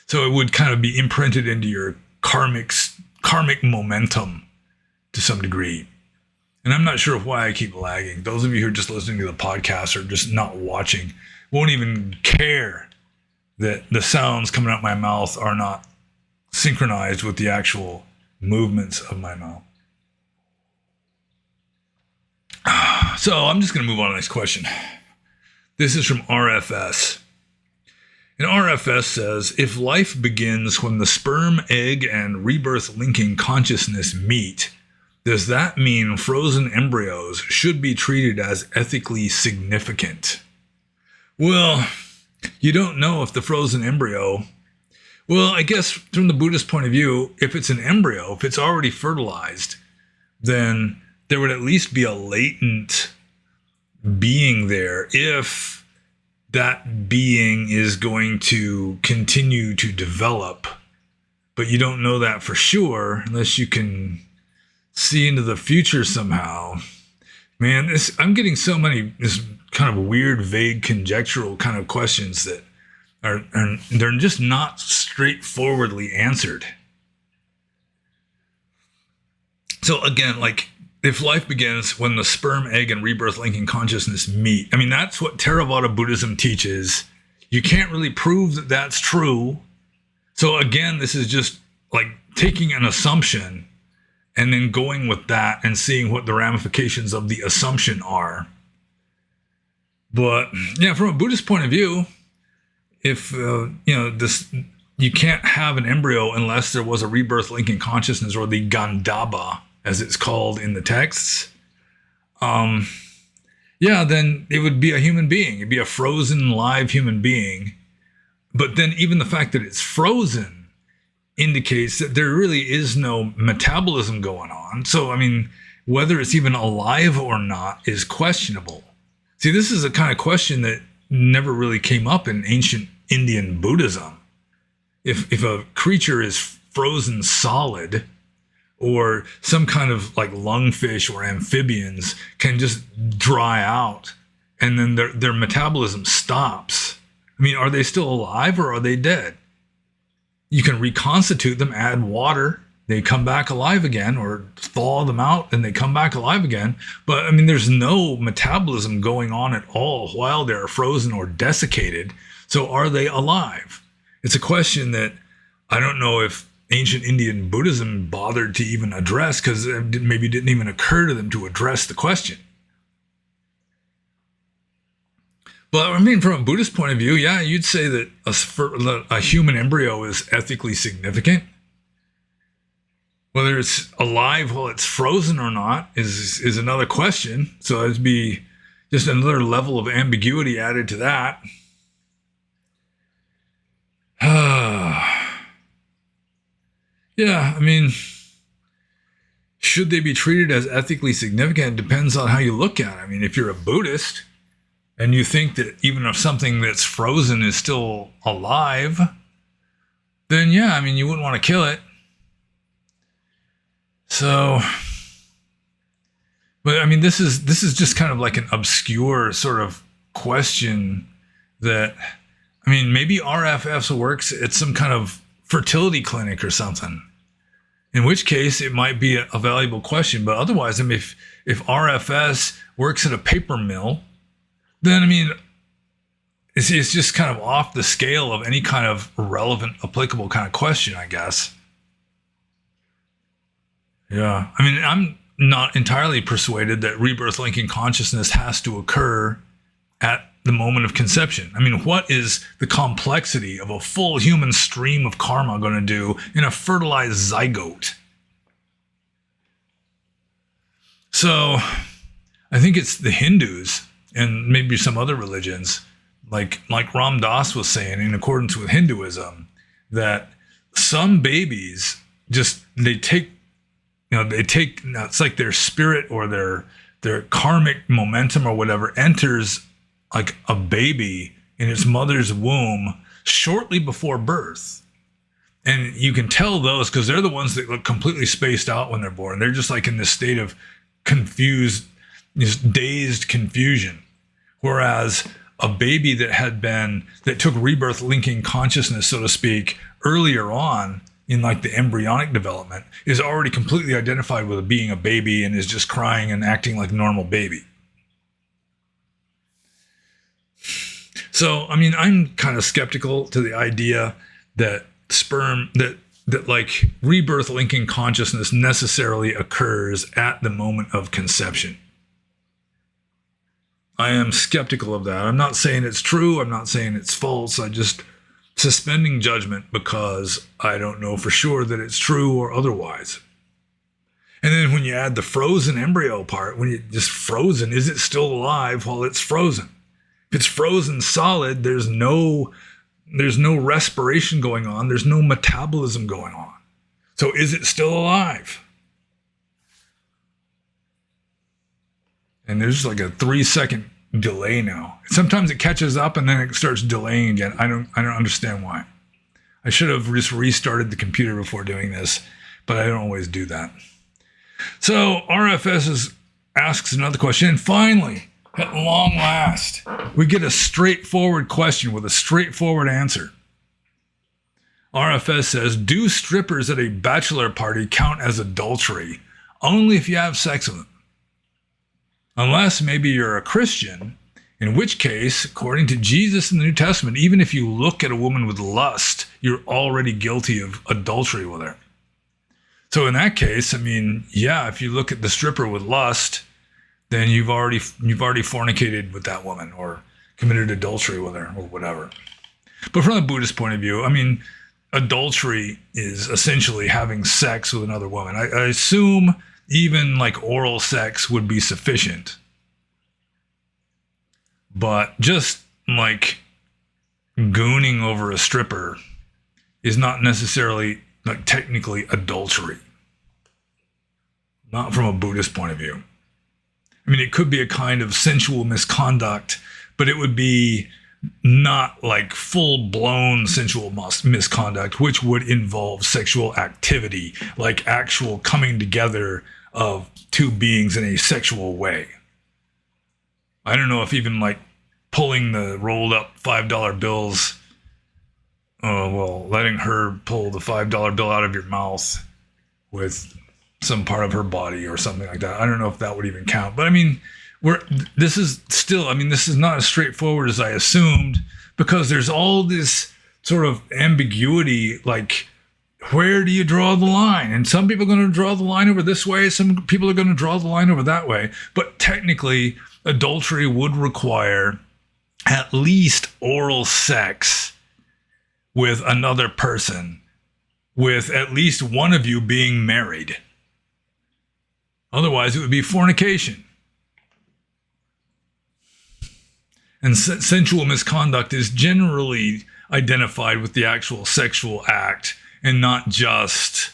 So it would kind of be imprinted into your karmic momentum to some degree. And I'm not sure why I keep lagging. Those of you who are just listening to the podcast or just not watching won't even care that the sounds coming out my mouth are not synchronized with the actual movements of my mouth. So I'm just going to move on to the next question. This is from RFS. And RFS says, if life begins when the sperm, egg, and rebirth linking consciousness meet, does that mean frozen embryos should be treated as ethically significant? Well, you don't know if the frozen embryo, well, I guess from the Buddhist point of view, if it's an embryo, if it's already fertilized, then there would at least be a latent being there if that being is going to continue to develop. But you don't know that for sure unless you can see into the future somehow. Man, I'm getting so many this kind of weird, vague, conjectural kind of questions that are they're just not straightforwardly answered. So again, like if life begins when the sperm, egg, and rebirth linking consciousness meet, I mean, that's what Theravada Buddhism teaches. You can't really prove that that's true. So again, this is just like taking an assumption and then going with that and seeing what the ramifications of the assumption are. But yeah, from a Buddhist point of view, if you can't have an embryo unless there was a rebirth linking consciousness, or the Gandhabba, as it's called in the texts, then it would be a human being. It'd be a frozen live human being. But then even the fact that it's frozen indicates that there really is no metabolism going on. So, I mean, whether it's even alive or not is questionable. See, this is a kind of question that never really came up in ancient Indian Buddhism. If a creature is frozen solid, or some kind of like lungfish or amphibians can just dry out and then their metabolism stops. I mean, are they still alive or are they dead? You can reconstitute them, add water, they come back alive again, or thaw them out and they come back alive again. But I mean, there's no metabolism going on at all while they're frozen or desiccated. So are they alive? It's a question that I don't know if ancient Indian Buddhism bothered to even address, because it maybe didn't even occur to them to address the question. But I mean, from a Buddhist point of view, yeah, you'd say that a human embryo is ethically significant. Whether it's alive while it's frozen or not is another question. So it'd be just another level of ambiguity added to that. Yeah, I mean, should they be treated as ethically significant? It depends on how you look at it. I mean, if you're a Buddhist and you think that even if something that's frozen is still alive, then yeah, I mean, you wouldn't want to kill it. So, but I mean, this is just kind of like an obscure sort of question that, I mean, maybe RFS works at some kind of fertility clinic or something, in which case it might be a valuable question. But otherwise, I mean, if RFS works at a paper mill, then I mean, it's just kind of off the scale of any kind of relevant, applicable kind of question, I guess. Yeah, I mean, not entirely persuaded that rebirth linking consciousness has to occur at the moment of conception. I mean, what is the complexity of a full human stream of karma going to do in a fertilized zygote? So I think it's the Hindus and maybe some other religions, like Ram Dass was saying, in accordance with Hinduism, that some babies they take, it's like their spirit or their karmic momentum or whatever enters like a baby in its mother's womb shortly before birth. And you can tell those because they're the ones that look completely spaced out when they're born. They're just like in this state of confused, this dazed confusion. Whereas a baby that took rebirth linking consciousness, so to speak, earlier on in like the embryonic development is already completely identified with being a baby and is just crying and acting like a normal baby. So, I mean, I'm kind of skeptical to the idea that that like rebirth linking consciousness necessarily occurs at the moment of conception. I am skeptical of that. I'm not saying it's true. I'm not saying it's false. I just suspending judgment because I don't know for sure that it's true or otherwise. And then when you add the frozen embryo part, when you just frozen, is it still alive while it's frozen? If it's frozen solid, there's no respiration going on. There's no metabolism going on. So is it still alive? And there's like a 3-second delay now. Sometimes it catches up and then it starts delaying again. I don't understand why. I should have just restarted the computer before doing this, but I don't always do that. So RFS asks another question. And finally, at long last, we get a straightforward question with a straightforward answer. RFS says, do strippers at a bachelor party count as adultery? Only if you have sex with them. Unless maybe you're a Christian, in which case, according to Jesus in the New Testament, even if you look at a woman with lust, you're already guilty of adultery with her. So in that case, I mean, yeah, if you look at the stripper with lust, then you've already fornicated with that woman or committed adultery with her or whatever. But from the Buddhist point of view, I mean, adultery is essentially having sex with another woman. I assume even like oral sex would be sufficient. But just like gooning over a stripper is not necessarily like technically adultery. Not from a Buddhist point of view. I mean, it could be a kind of sensual misconduct, but it would be not like full-blown sensual misconduct, which would involve sexual activity, like actual coming together of two beings in a sexual way. I don't know if even like pulling the rolled up $5 bills, letting her pull the $5 bill out of your mouth with some part of her body or something like that. I don't know if that would even count. But I mean, this is not as straightforward as I assumed, because there's all this sort of ambiguity, like, where do you draw the line? And some people are going to draw the line over this way. Some people are going to draw the line over that way. But technically, adultery would require at least oral sex with another person, with at least one of you being married. Otherwise, it would be fornication. And sensual misconduct is generally identified with the actual sexual act and not just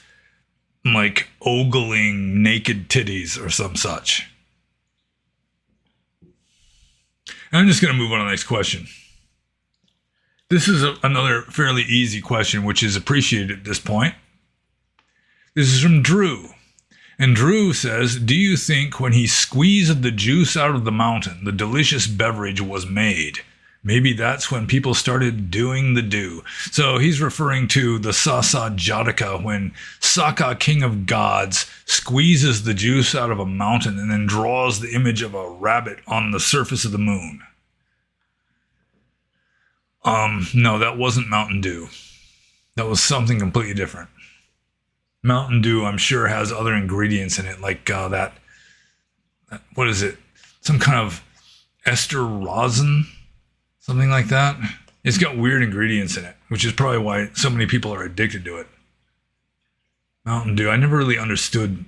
like ogling naked titties or some such. And I'm just going to move on to the next question. This is another fairly easy question, which is appreciated at this point. This is from Drew. And Drew says, do you think when he squeezed the juice out of the mountain, the delicious beverage was made? Maybe that's when people started doing the do. So he's referring to the Sasa Jataka, when Sakkha, king of gods, squeezes the juice out of a mountain and then draws the image of a rabbit on the surface of the moon. No, that wasn't Mountain Dew. That was something completely different. Mountain Dew, I'm sure, has other ingredients in it, like what is it? Some kind of ester rosin, something like that. It's got weird ingredients in it, which is probably why so many people are addicted to it. Mountain Dew. I never really understood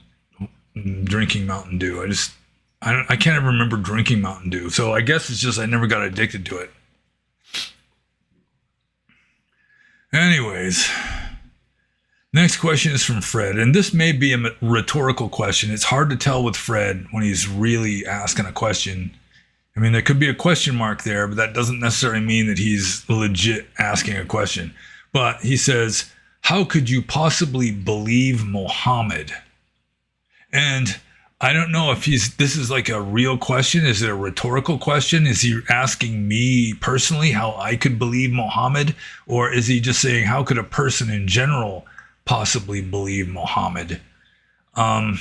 drinking Mountain Dew. I can't ever remember drinking Mountain Dew. So I guess it's just I never got addicted to it. Anyways, next question is from Fred, and this may be a rhetorical question. It's hard to tell with Fred when he's really asking a question. I mean, there could be a question mark there, but that doesn't necessarily mean that he's legit asking a question. But he says, how could you possibly believe Muhammad? And I don't know if this is like a real question. Is it a rhetorical question? Is he asking me personally how I could believe Muhammad? Or is he just saying, how could a person in general possibly believe Muhammad? Well,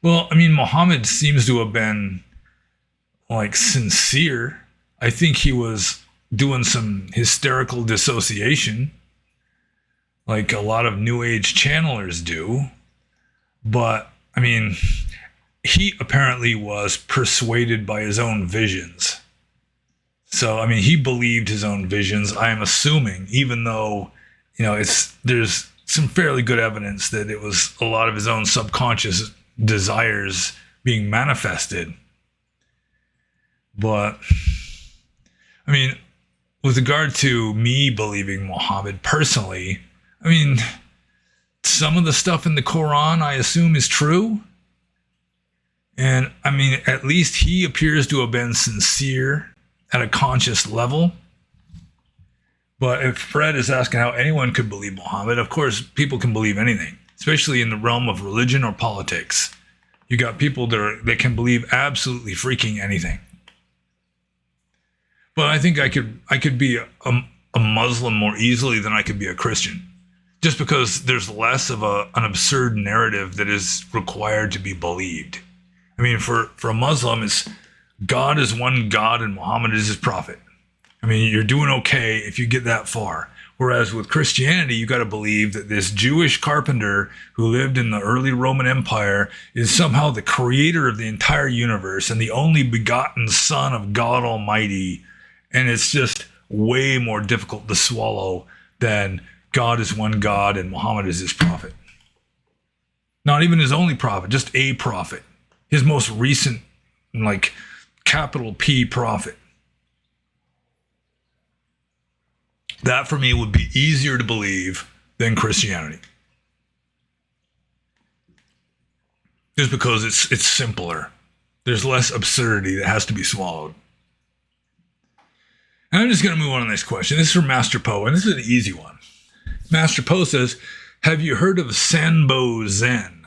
I mean, Muhammad seems to have been like sincere. I think he was doing some hysterical dissociation, like a lot of New Age channelers do. But I mean, he apparently was persuaded by his own visions. So, I mean, he believed his own visions, I am assuming, even though, there's some fairly good evidence that it was a lot of his own subconscious desires being manifested. But, I mean, with regard to me believing Muhammad personally, I mean, some of the stuff in the Quran, I assume, is true. And I mean, at least he appears to have been sincere at a conscious level. But if Fred is asking how anyone could believe Muhammad, of course, people can believe anything, especially in the realm of religion or politics. You got people that can believe absolutely freaking anything. But I think I could be a Muslim more easily than I could be a Christian. Just because there's less of an absurd narrative that is required to be believed. I mean, for a Muslim, it's God is one God and Muhammad is his prophet. I mean, you're doing okay if you get that far. Whereas with Christianity, you got to believe that this Jewish carpenter who lived in the early Roman Empire is somehow the creator of the entire universe and the only begotten Son of God Almighty. And it's just way more difficult to swallow than God is one God and Muhammad is his prophet. Not even his only prophet, just a prophet. His most recent, like, capital P prophet. That for me would be easier to believe than Christianity. Just because it's simpler. There's less absurdity that has to be swallowed. And I'm just going to move on to the next question. This is from Master Po, and this is an easy one. Master Po says, have you heard of Sanbo Zen?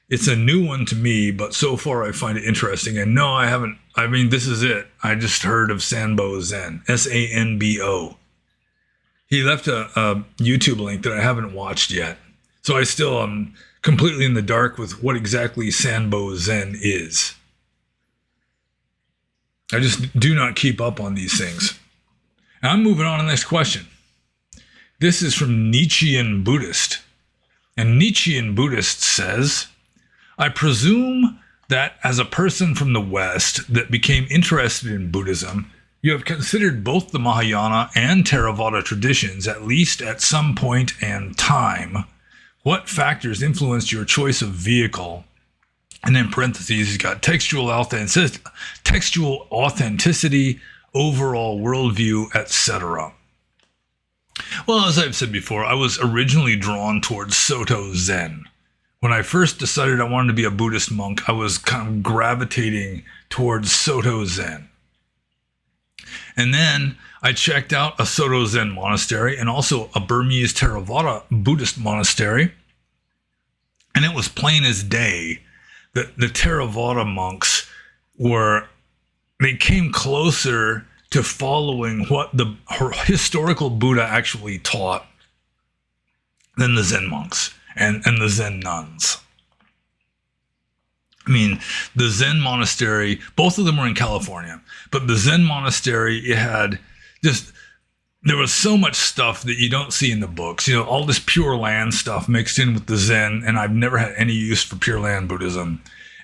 It's a new one to me, but so far I find it interesting. And no, I haven't. I mean, this is it. I just heard of Sanbo Zen. Sanbo. He left a YouTube link that I haven't watched yet. So I still am completely in the dark with what exactly Sanbo Zen is. I just do not keep up on these things. And I'm moving on to the next question. This is from Nietzschean Buddhist. And Nietzschean Buddhist says, I presume that as a person from the West that became interested in Buddhism, you have considered both the Mahayana and Theravada traditions, at least at some point and time. What factors influenced your choice of vehicle? And in parentheses, he's got textual authenticity, overall worldview, etc. Well, as I've said before, I was originally drawn towards Soto Zen. When I first decided I wanted to be a Buddhist monk, I was kind of gravitating towards Soto Zen. And then I checked out a Soto Zen monastery and also a Burmese Theravada Buddhist monastery. And it was plain as day that the Theravada monks they came closer to following what the historical Buddha actually taught than the Zen monks and the Zen nuns. I mean, the Zen monastery, both of them were in California, but the Zen monastery, it had just there was so much stuff that you don't see in the books. You know, all this Pure Land stuff mixed in with the Zen, and I've never had any use for Pure Land Buddhism.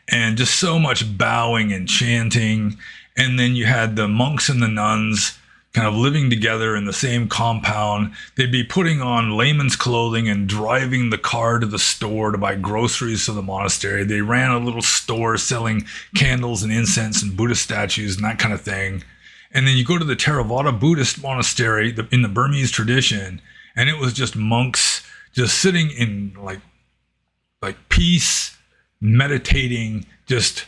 And just so much bowing and chanting. And then you had the monks and the nuns kind of living together in the same compound. They'd be putting on layman's clothing and driving the car to the store to buy groceries for the monastery. They ran a little store selling candles and incense and Buddha statues and that kind of thing. And then you go to the Theravada Buddhist monastery in the Burmese tradition, and it was just monks just sitting in like peace, meditating. Just,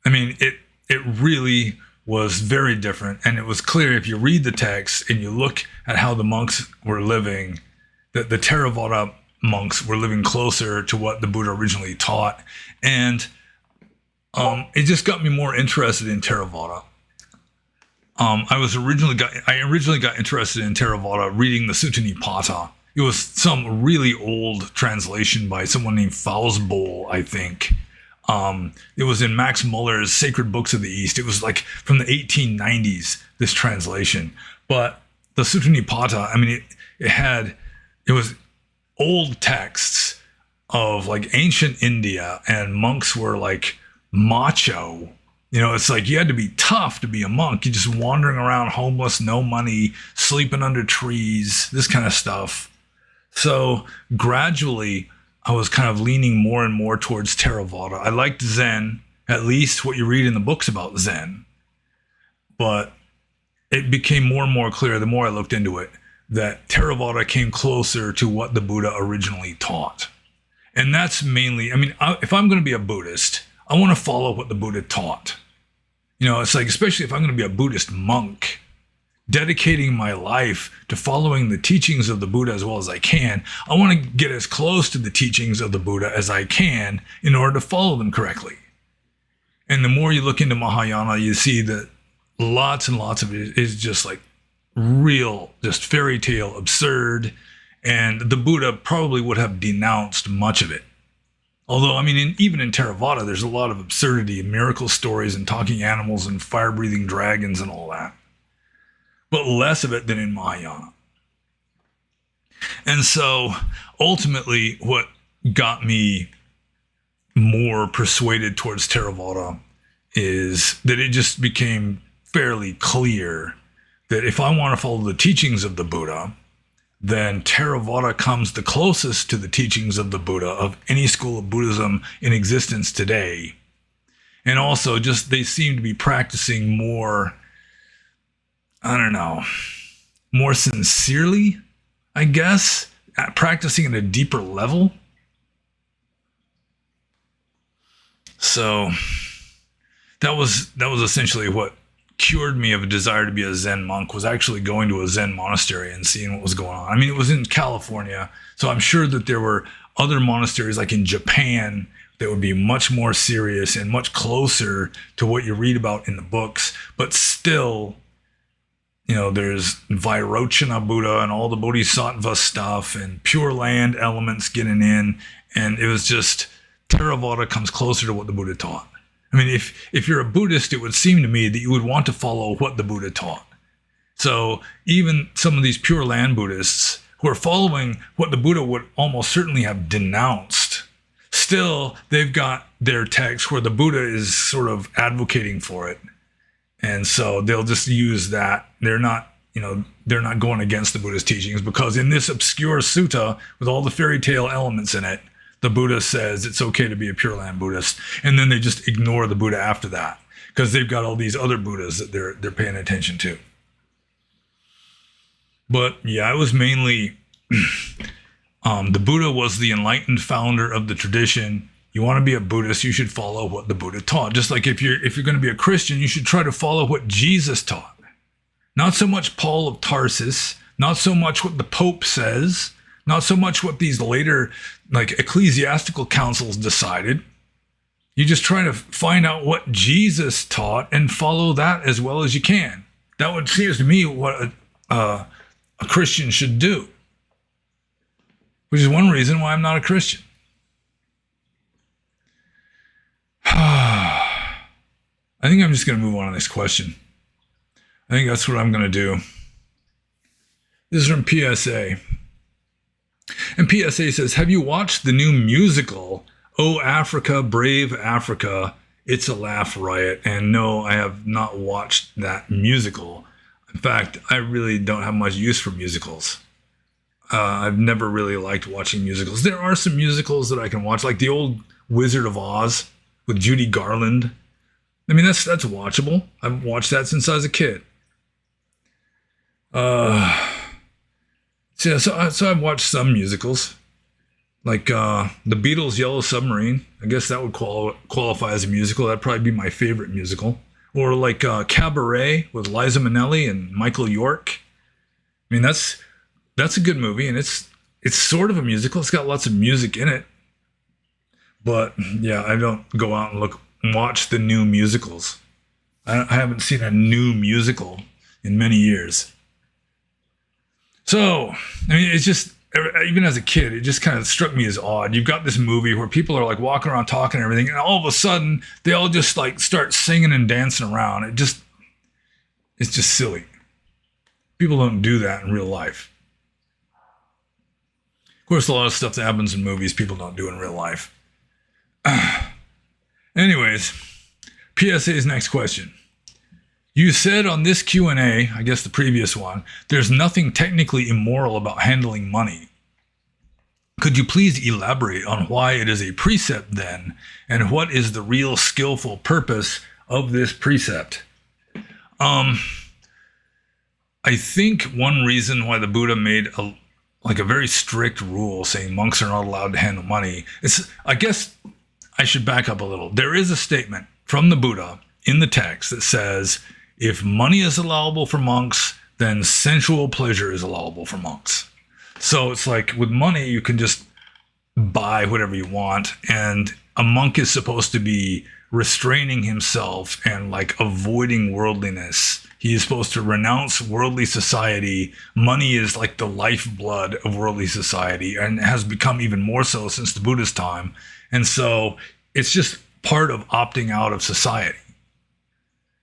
I mean, it really was very different. And it was clear if you read the text and you look at how the monks were living, that the Theravada monks were living closer to what the Buddha originally taught. And it just got me more interested in Theravada. I originally got interested in Theravada reading the Sutta Nipata. It was some really old translation by someone named Fausbowl, I think. It was in Max Muller's Sacred Books of the East. It was like from the 1890s, this translation. But the Sutta Nipata, I mean, it was old texts of like ancient India, and monks were like macho. You know, it's like you had to be tough to be a monk. You're just wandering around homeless, no money, sleeping under trees, this kind of stuff. So gradually, I was kind of leaning more and more towards Theravada. I liked Zen, at least what you read in the books about Zen. But it became more and more clear the more I looked into it that Theravada came closer to what the Buddha originally taught. And that's mainly, I mean, if I'm going to be a Buddhist, I want to follow what the Buddha taught. You know, it's like, especially if I'm going to be a Buddhist monk, dedicating my life to following the teachings of the Buddha as well as I can, I want to get as close to the teachings of the Buddha as I can in order to follow them correctly. And the more you look into Mahayana, you see that lots and lots of it is just like real, just fairy tale, absurd. And the Buddha probably would have denounced much of it. Although, I mean, even in Theravada, there's a lot of absurdity and miracle stories and talking animals and fire-breathing dragons and all that. But less of it than in Mahayana. And so, ultimately, what got me more persuaded towards Theravada is that it just became fairly clear that if I want to follow the teachings of the Buddha, then Theravada comes the closest to the teachings of the Buddha of any school of Buddhism in existence today. And also just they seem to be practicing more, I don't know, more sincerely, I guess, practicing at a deeper level. So that was essentially what cured me of a desire to be a Zen monk, was actually going to a Zen monastery and seeing what was going on. I mean, it was in California, so I'm sure that there were other monasteries like in Japan that would be much more serious and much closer to what you read about in the books. But still, you know, there's Vairochana Buddha and all the Bodhisattva stuff and Pure Land elements getting in. And it was just, Theravada comes closer to what the Buddha taught. I mean, if you're a Buddhist, it would seem to me that you would want to follow what the Buddha taught. So even some of these Pure Land Buddhists who are following what the Buddha would almost certainly have denounced, still they've got their text where the Buddha is sort of advocating for it. And so they'll just use that. They're not going against the Buddha's teachings, because in this obscure sutta with all the fairy tale elements in it, the Buddha says it's okay to be a Pure Land Buddhist. And then they just ignore the Buddha after that, because they've got all these other Buddhas that they're paying attention to. But yeah, it was mainly the Buddha was the enlightened founder of the tradition. You want to be a Buddhist, you should follow what the Buddha taught. Just like if you're going to be a Christian, you should try to follow what Jesus taught. Not so much Paul of Tarsus, not so much what the Pope says, not so much what these later like ecclesiastical councils decided. You just try to find out what Jesus taught and follow that as well as you can. That would seem to me what a Christian should do. Which is one reason why I'm not a Christian. I think I'm just going to move on to this question. I think that's what I'm going to do. This is from PSA. And PSA says, have you watched the new musical, Oh Africa, Brave Africa, It's a Laugh Riot? And no, I have not watched that musical. In fact, I really don't have much use for musicals. I've never really liked watching musicals. There are some musicals that I can watch, like the old Wizard of Oz with Judy Garland. I mean, that's watchable. I've watched that since I was a kid. So I've watched some musicals, like the Beatles' Yellow Submarine. I guess that would qualify as a musical. That'd probably be my favorite musical. Or like Cabaret with Liza Minnelli and Michael York. I mean, that's a good movie, and it's sort of a musical. It's got lots of music in it. But yeah, I don't go out and watch the new musicals. I haven't seen a new musical in many years. So, I mean, it's just, even as a kid, it just kind of struck me as odd. You've got this movie where people are like walking around talking and everything, and all of a sudden they all just like start singing and dancing around. It's just silly. People don't do that in real life. Of course, a lot of stuff that happens in movies, people don't do in real life. Anyways, PSA's next question. You said on this Q&A, I guess the previous one, there's nothing technically immoral about handling money. Could you please elaborate on why it is a precept then, and what is the real skillful purpose of this precept? I think one reason why the Buddha made a very strict rule saying monks are not allowed to handle money is, I guess I should back up a little. There is a statement from the Buddha in the text that says, if money is allowable for monks, then sensual pleasure is allowable for monks. So it's like with money, you can just buy whatever you want. And a monk is supposed to be restraining himself and like avoiding worldliness. He is supposed to renounce worldly society. Money is like the lifeblood of worldly society and has become even more so since the Buddha's time. And so it's just part of opting out of society.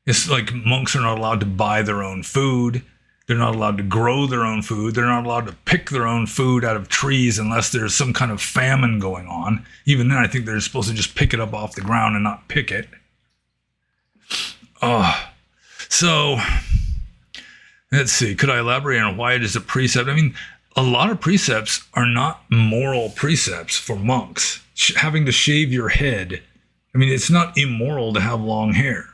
It's like monks are not allowed to buy their own food. They're not allowed to grow their own food. They're not allowed to pick their own food out of trees unless there's some kind of famine going on. Even then, I think they're supposed to just pick it up off the ground and not pick it. So, let's see. Could I elaborate on why it is a precept? I mean, a lot of precepts are not moral precepts for monks. Having to shave your head. I mean, it's not immoral to have long hair.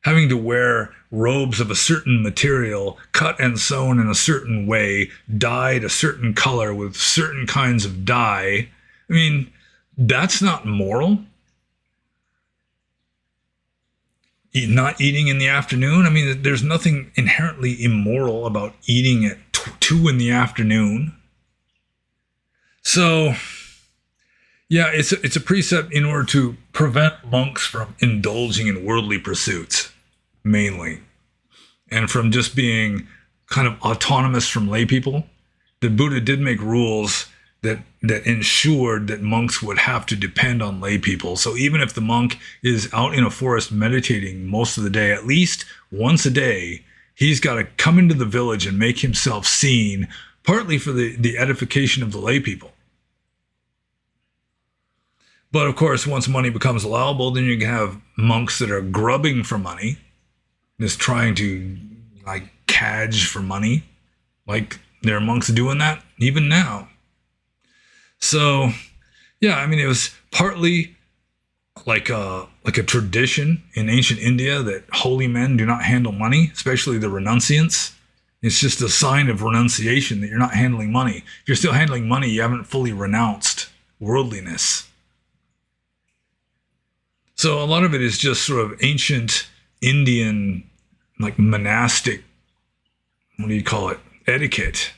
Having to wear robes of a certain material, cut and sewn in a certain way, dyed a certain color with certain kinds of dye. I mean, that's not moral. Not eating in the afternoon. I mean, there's nothing inherently immoral about eating at 2 in the afternoon. So, yeah, it's a precept in order to prevent monks from indulging in worldly pursuits, mainly, and from just being kind of autonomous from lay people. The Buddha did make rules that ensured that monks would have to depend on lay people. So even if the monk is out in a forest meditating most of the day, at least once a day, he's got to come into the village and make himself seen, partly for the edification of the lay people. But of course, once money becomes allowable, then you can have monks that are grubbing for money, just trying to like cadge for money. Like there are monks doing that even now. So, yeah, I mean, it was partly like a tradition in ancient India that holy men do not handle money, especially the renunciants. It's just a sign of renunciation that you're not handling money. If you're still handling money, you haven't fully renounced worldliness. So a lot of it is just sort of ancient Indian, like monastic, etiquette.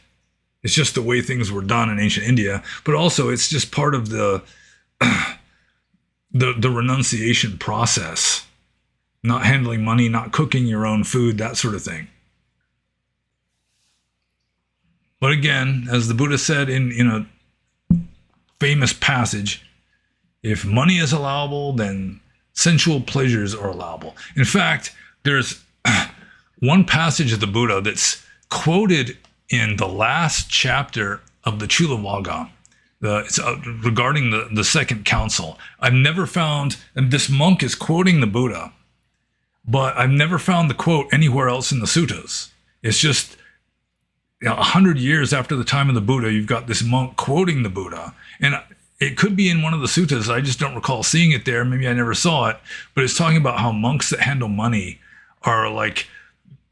It's just the way things were done in ancient India, but also it's just part of the renunciation process. Not handling money, not cooking your own food, that sort of thing. But again, as the Buddha said in a famous passage, if money is allowable, then sensual pleasures are allowable. In fact, there's one passage of the Buddha that's quoted in the last chapter of the Chulavaga. It's regarding the second council. I've never found, and this monk is quoting the Buddha, but I've never found the quote anywhere else in the suttas. It's just 100 years after the time of the Buddha, you've got this monk quoting the Buddha. And it could be in one of the suttas. I just don't recall seeing it there. Maybe I never saw it. But it's talking about how monks that handle money are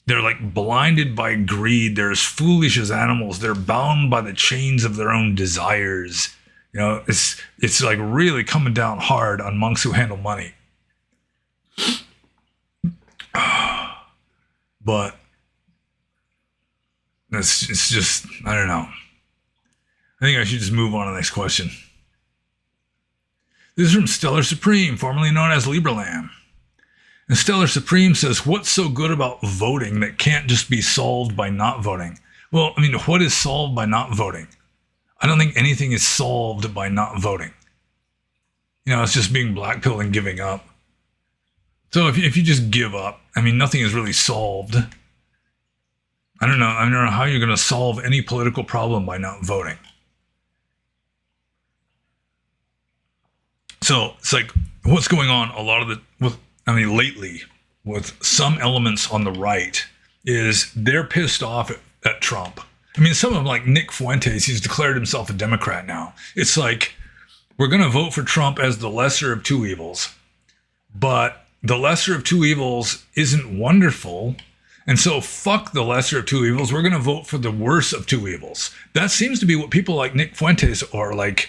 they're like blinded by greed. They're as foolish as animals. They're bound by the chains of their own desires. It's like really coming down hard on monks who handle money. But it's just, I don't know. I think I should just move on to the next question. This is from Stellar Supreme, formerly known as Libralam. And Stellar Supreme says, what's so good about voting that can't just be solved by not voting? Well, I mean, what is solved by not voting? I don't think anything is solved by not voting. It's just being blackpilled and giving up. So if you just give up, I mean, nothing is really solved. I don't know how you're going to solve any political problem by not voting. So it's like, what's going on lately with some elements on the right is they're pissed off at Trump. I mean, some of them, like Nick Fuentes, he's declared himself a Democrat now. It's like, we're going to vote for Trump as the lesser of two evils, but the lesser of two evils isn't wonderful. And so fuck the lesser of two evils. We're going to vote for the worse of two evils. That seems to be what people like Nick Fuentes are like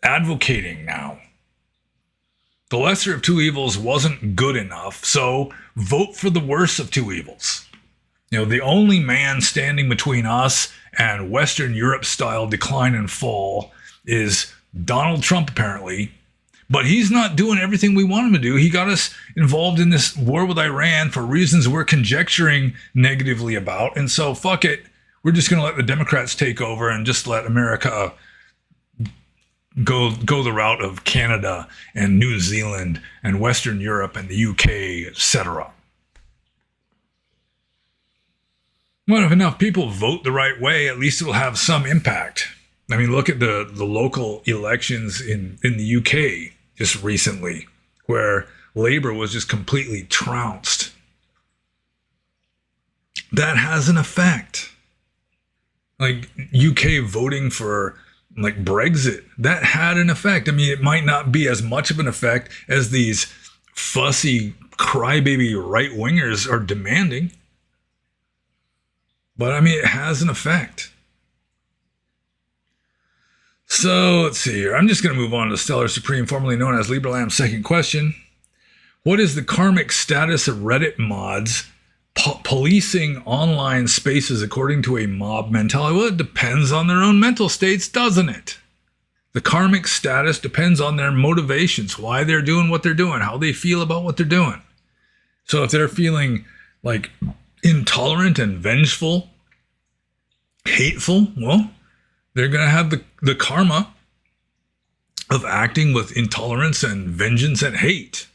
advocating now. The lesser of two evils wasn't good enough, so vote for the worse of two evils. The only man standing between us and Western Europe-style decline and fall is Donald Trump, apparently. But he's not doing everything we want him to do. He got us involved in this war with Iran for reasons we're conjecturing negatively about. And so, fuck it. We're just going to let the Democrats take over and just let America go the route of Canada and New Zealand and Western Europe and the UK, etc. Well, if enough people vote the right way, at least it'll have some impact. I mean, look at the local elections in the UK just recently, where Labour was just completely trounced. That has an effect. Like UK voting for like Brexit, that had an effect. I mean, it might not be as much of an effect as these fussy crybaby right-wingers are demanding. But I mean, it has an effect. So let's see here. I'm just going to move on to Stellar Supreme, formerly known as Libralam's second question. What is the karmic status of Reddit mods policing online spaces according to a mob mentality? Well, it depends on their own mental states, doesn't it? The karmic status depends on their motivations, why they're doing what they're doing, how they feel about what they're doing. So if they're feeling like intolerant and vengeful, hateful, well, they're going to have the karma of acting with intolerance and vengeance and hate.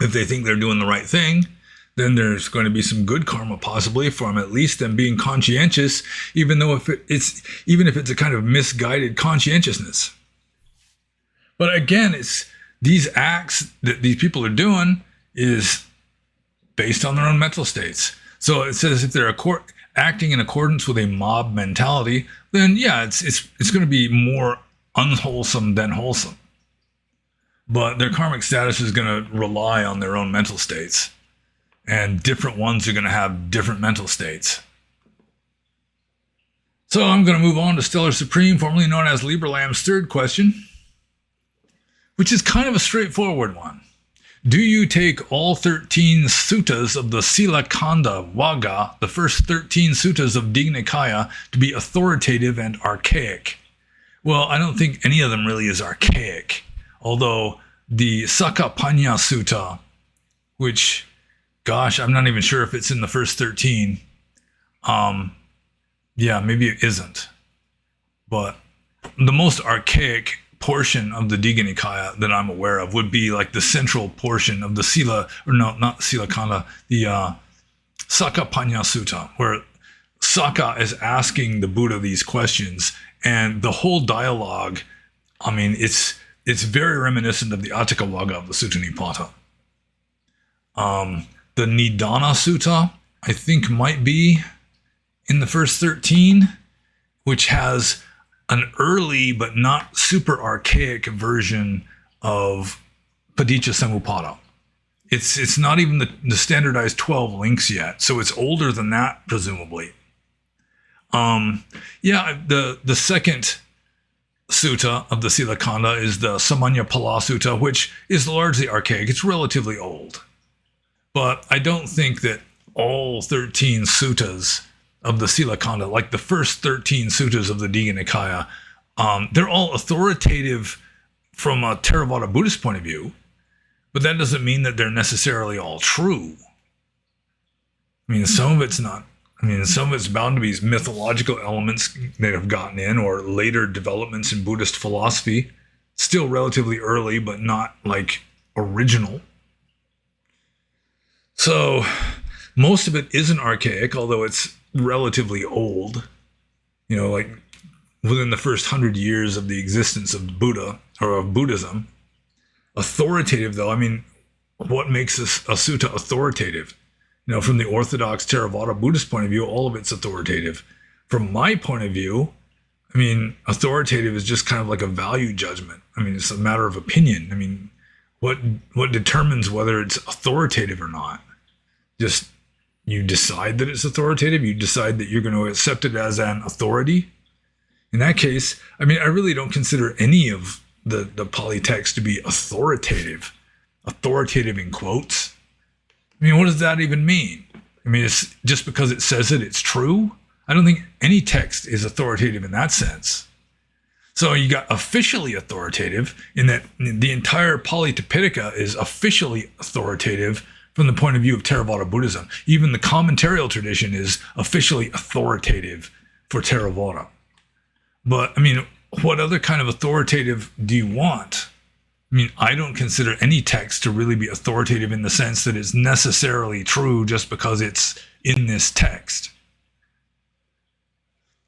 If they think they're doing the right thing, then there's going to be some good karma possibly from at least them being conscientious, even if it's a kind of misguided conscientiousness. But again, it's these acts that these people are doing is based on their own mental states. So it says if they're acting in accordance with a mob mentality, then yeah, it's going to be more unwholesome than wholesome. But their karmic status is going to rely on their own mental states. And different ones are going to have different mental states. So I'm going to move on to Stellar Supreme, formerly known as Libralam's third question, which is kind of a straightforward one. Do you take all 13 suttas of the Sila Khanda Vaga, the first 13 suttas of Digha Nikaya, to be authoritative and archaic? Well, I don't think any of them really is archaic. Although the Sakkha Panya Sutta, which, gosh, I'm not even sure if it's in the first 13. Yeah, maybe it isn't. But the most archaic portion of the Digha Nikaya that I'm aware of would be like the central portion of the Sila, or no, not Sila Khanda, the Sakkha Panya Sutta, where Sakkha is asking the Buddha these questions, and the whole dialogue, I mean, it's very reminiscent of the Atthakavagga of the Sutta Nipata. The Nidana Sutta, I think, might be in the first 13, which has an early but not super archaic version of Paticca It's not even the standardized 12 links yet, so it's older than that, presumably. The second sutta of the Sila Khanda is the Samanyapala Sutta, which is largely archaic. It's relatively old. But I don't think that all 13 suttas of the Sila Khanda, like the first 13 suttas of the Digha Nikaya, they're all authoritative from a Theravada Buddhist point of view, but that doesn't mean that they're necessarily all true. I mean, some of it's not. I mean, some of it's bound to be mythological elements that have gotten in, or later developments in Buddhist philosophy. Still relatively early, but not like original. So most of it isn't archaic, although it's relatively old. You know, like within the first 100 years of the existence of Buddha or of Buddhism. Authoritative, though, I mean, what makes a sutta authoritative? You know, from the Orthodox Theravada Buddhist point of view, all of it's authoritative. From my point of view, I mean, authoritative is just kind of like a value judgment. I mean, it's a matter of opinion. I mean, what determines whether it's authoritative or not? Just you decide that it's authoritative. You decide that you're going to accept it as an authority. In that case, I mean, I really don't consider any of the Pali text to be authoritative. Authoritative in quotes. I mean, what does that even mean? I mean, it's just because it says it, it's true? I don't think any text is authoritative in that sense. So you got officially authoritative in that the entire Pali Tipitaka is officially authoritative from the point of view of Theravada Buddhism. Even the commentarial tradition is officially authoritative for Theravada. But, I mean, what other kind of authoritative do you want? I mean, I don't consider any text to really be authoritative in the sense that it's necessarily true just because it's in this text.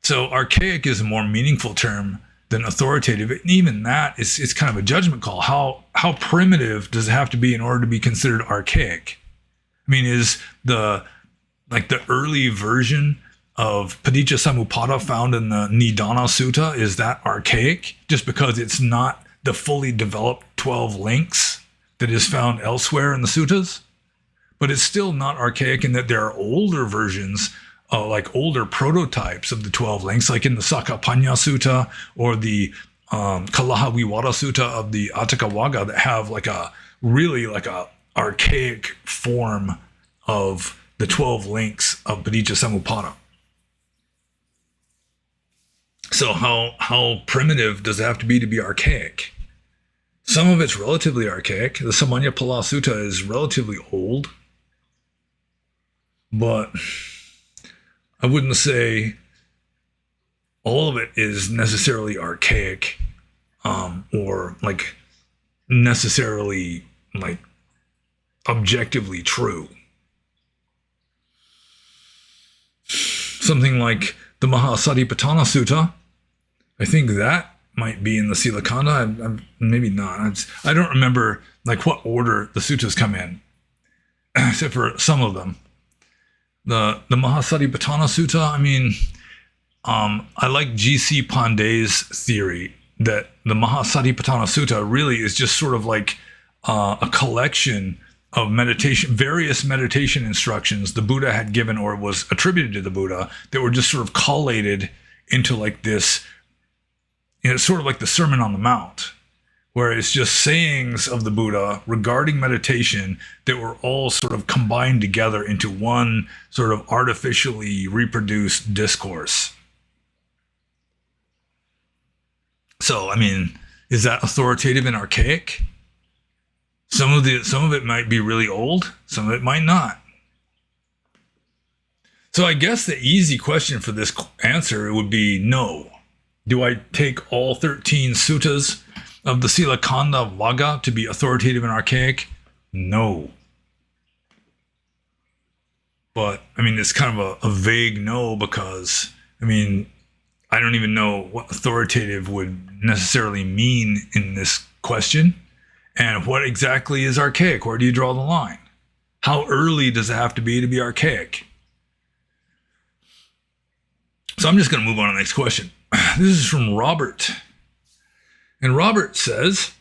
So archaic is a more meaningful term than authoritative. And even that is kind of a judgment call. How primitive does it have to be in order to be considered archaic? I mean, is the early version of Paticca found in the Nidana Sutta, is that archaic just because it's not the fully developed 12 links that is found elsewhere in the suttas? But it's still not archaic in that there are older versions, like older prototypes of the 12 links, like in the Sakkha Sutta or the Kalaha Viwada Sutta of the Atthakavagga, that have like a archaic form of the 12 links of Paticca. So how primitive does it have to be archaic? Some of it's relatively archaic. The Samanyapala Sutta is relatively old. But I wouldn't say all of it is necessarily archaic, or like necessarily like objectively true. Something like the Mahasatipatthana Sutta, I think that might be in the Sila Khanda. Maybe not. I don't remember like what order the suttas come in, except for some of them. The Mahasatipatthana Sutta, I mean, I like G.C. Pandey's theory that the Mahasatipatthana Sutta really is just sort of like a collection of various meditation instructions the Buddha had given or was attributed to the Buddha that were just sort of collated into like this, sort of like the Sermon on the Mount, where it's just sayings of the Buddha regarding meditation that were all sort of combined together into one sort of artificially reproduced discourse. So, I mean, is that authoritative and archaic? Some of it might be really old, some of it might not. So I guess the easy question for this answer would be no. Do I take all 13 suttas of the Sila Khanda Vagga to be authoritative and archaic? No. But I mean, it's kind of a vague no because I mean, I don't even know what authoritative would necessarily mean in this question. And what exactly is archaic? Where do you draw the line? How early does it have to be archaic? So I'm just going to move on to the next question. This is from Robert. And Robert says,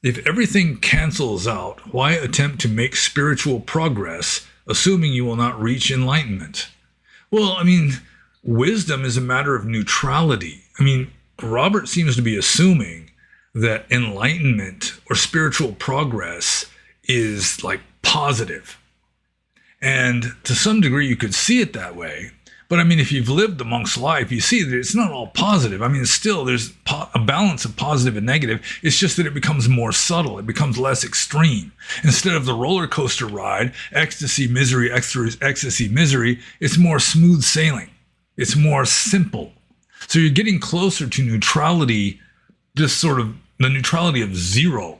if everything cancels out, why attempt to make spiritual progress, assuming you will not reach enlightenment? Well, I mean, wisdom is a matter of neutrality. I mean, Robert seems to be assuming that enlightenment or spiritual progress is like positive. And to some degree, you could see it that way. But I mean, if you've lived the monk's life, you see that it's not all positive. I mean, still, there's a balance of positive and negative. It's just that it becomes more subtle. It becomes less extreme. Instead of the roller coaster ride, ecstasy, misery, ecstasy, misery, it's more smooth sailing. It's more simple. So you're getting closer to neutrality, just sort of the neutrality of zero.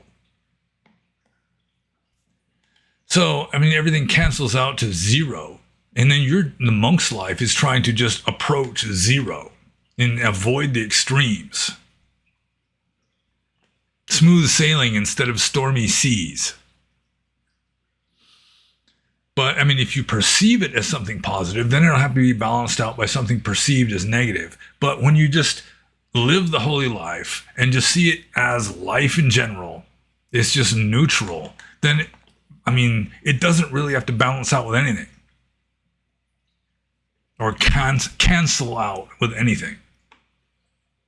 So, I mean, everything cancels out to zero. And then the monk's life is trying to just approach zero and avoid the extremes. Smooth sailing instead of stormy seas. But, I mean, if you perceive it as something positive, then it'll have to be balanced out by something perceived as negative. But when you just live the holy life and just see it as life in general, it's just neutral, then, I mean, it doesn't really have to balance out with anything. Or cancel out with anything.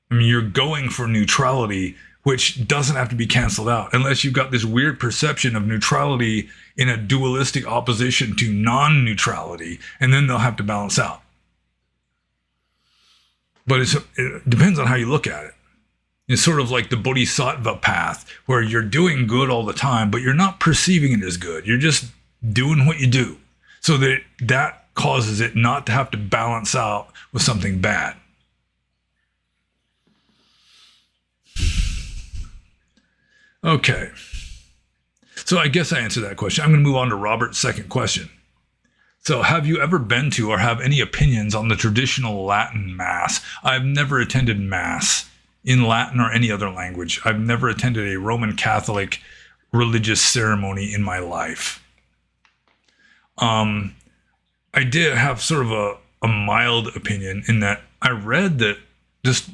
I mean, you're going for neutrality, which doesn't have to be canceled out, unless you've got this weird perception of neutrality in a dualistic opposition to non-neutrality, and then they'll have to balance out. But it depends on how you look at it. It's sort of like the bodhisattva path, where you're doing good all the time, but you're not perceiving it as good. You're just doing what you do. So that causes it not to have to balance out with something bad. Okay. So I guess I answered that question. I'm going to move on to Robert's second question. So have you ever been to or have any opinions on the traditional Latin Mass? I've never attended Mass in Latin or any other language. I've never attended a Roman Catholic religious ceremony in my life. I did have sort of a mild opinion in that I read that just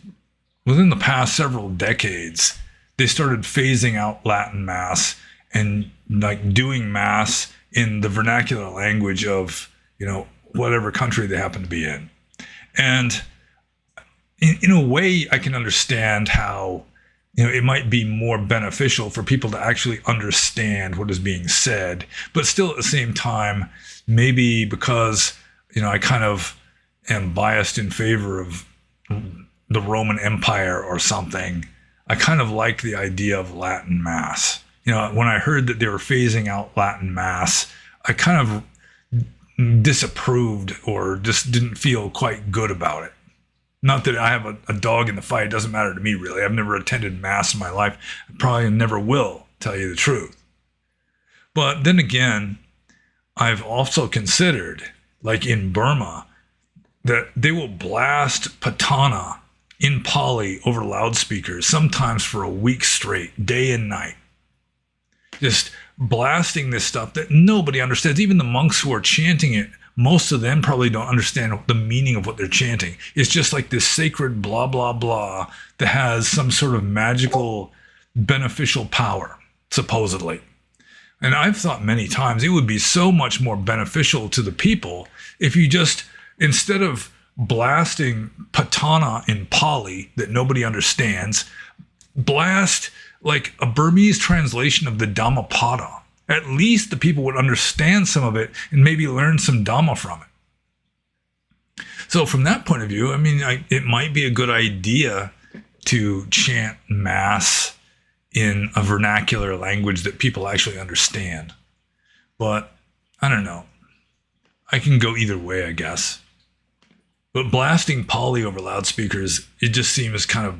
within the past several decades, they started phasing out Latin Mass and like doing Mass in the vernacular language of, you know, whatever country they happen to be in. And in a way, I can understand how, you know, it might be more beneficial for people to actually understand what is being said, but still at the same time, maybe because, you know, I kind of am biased in favor of the Roman Empire or something, I kind of like the idea of Latin Mass. You know, when I heard that they were phasing out Latin Mass, I kind of disapproved or just didn't feel quite good about it. Not that I have a dog in the fight. It doesn't matter to me, really. I've never attended Mass in my life. I probably never will, tell you the truth. But then again, I've also considered, like in Burma, that they will blast Patana in Pali over loudspeakers, sometimes for a week straight, day and night. Just blasting this stuff that nobody understands. Even the monks who are chanting it, most of them probably don't understand the meaning of what they're chanting. It's just like this sacred blah, blah, blah that has some sort of magical beneficial power, supposedly. And I've thought many times it would be so much more beneficial to the people if you just, instead of blasting Patana in Pali that nobody understands, blast like a Burmese translation of the Dhammapada. At least the people would understand some of it and maybe learn some Dhamma from it. So from that point of view, I mean, it might be a good idea to chant Mass in a vernacular language that people actually understand. But I don't know. I can go either way, I guess. But blasting Pali over loudspeakers, it just seems kind of,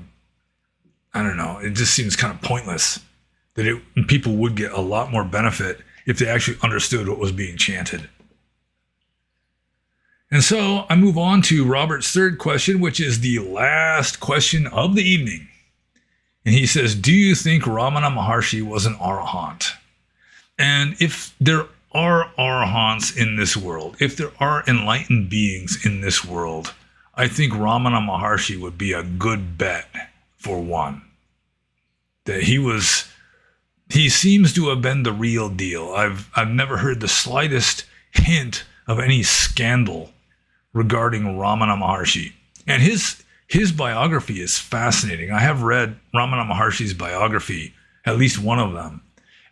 I don't know, it just seems kind of pointless. That people would get a lot more benefit if they actually understood what was being chanted. And so I move on to Robert's third question, which is the last question of the evening. And he says, do you think Ramana Maharshi was an arahant? And if there are arahants in this world, if there are enlightened beings in this world, I think Ramana Maharshi would be a good bet for one. That he seems to have been the real deal. I've never heard the slightest hint of any scandal regarding Ramana Maharshi. And his biography is fascinating. I have read Ramana Maharshi's biography, at least one of them.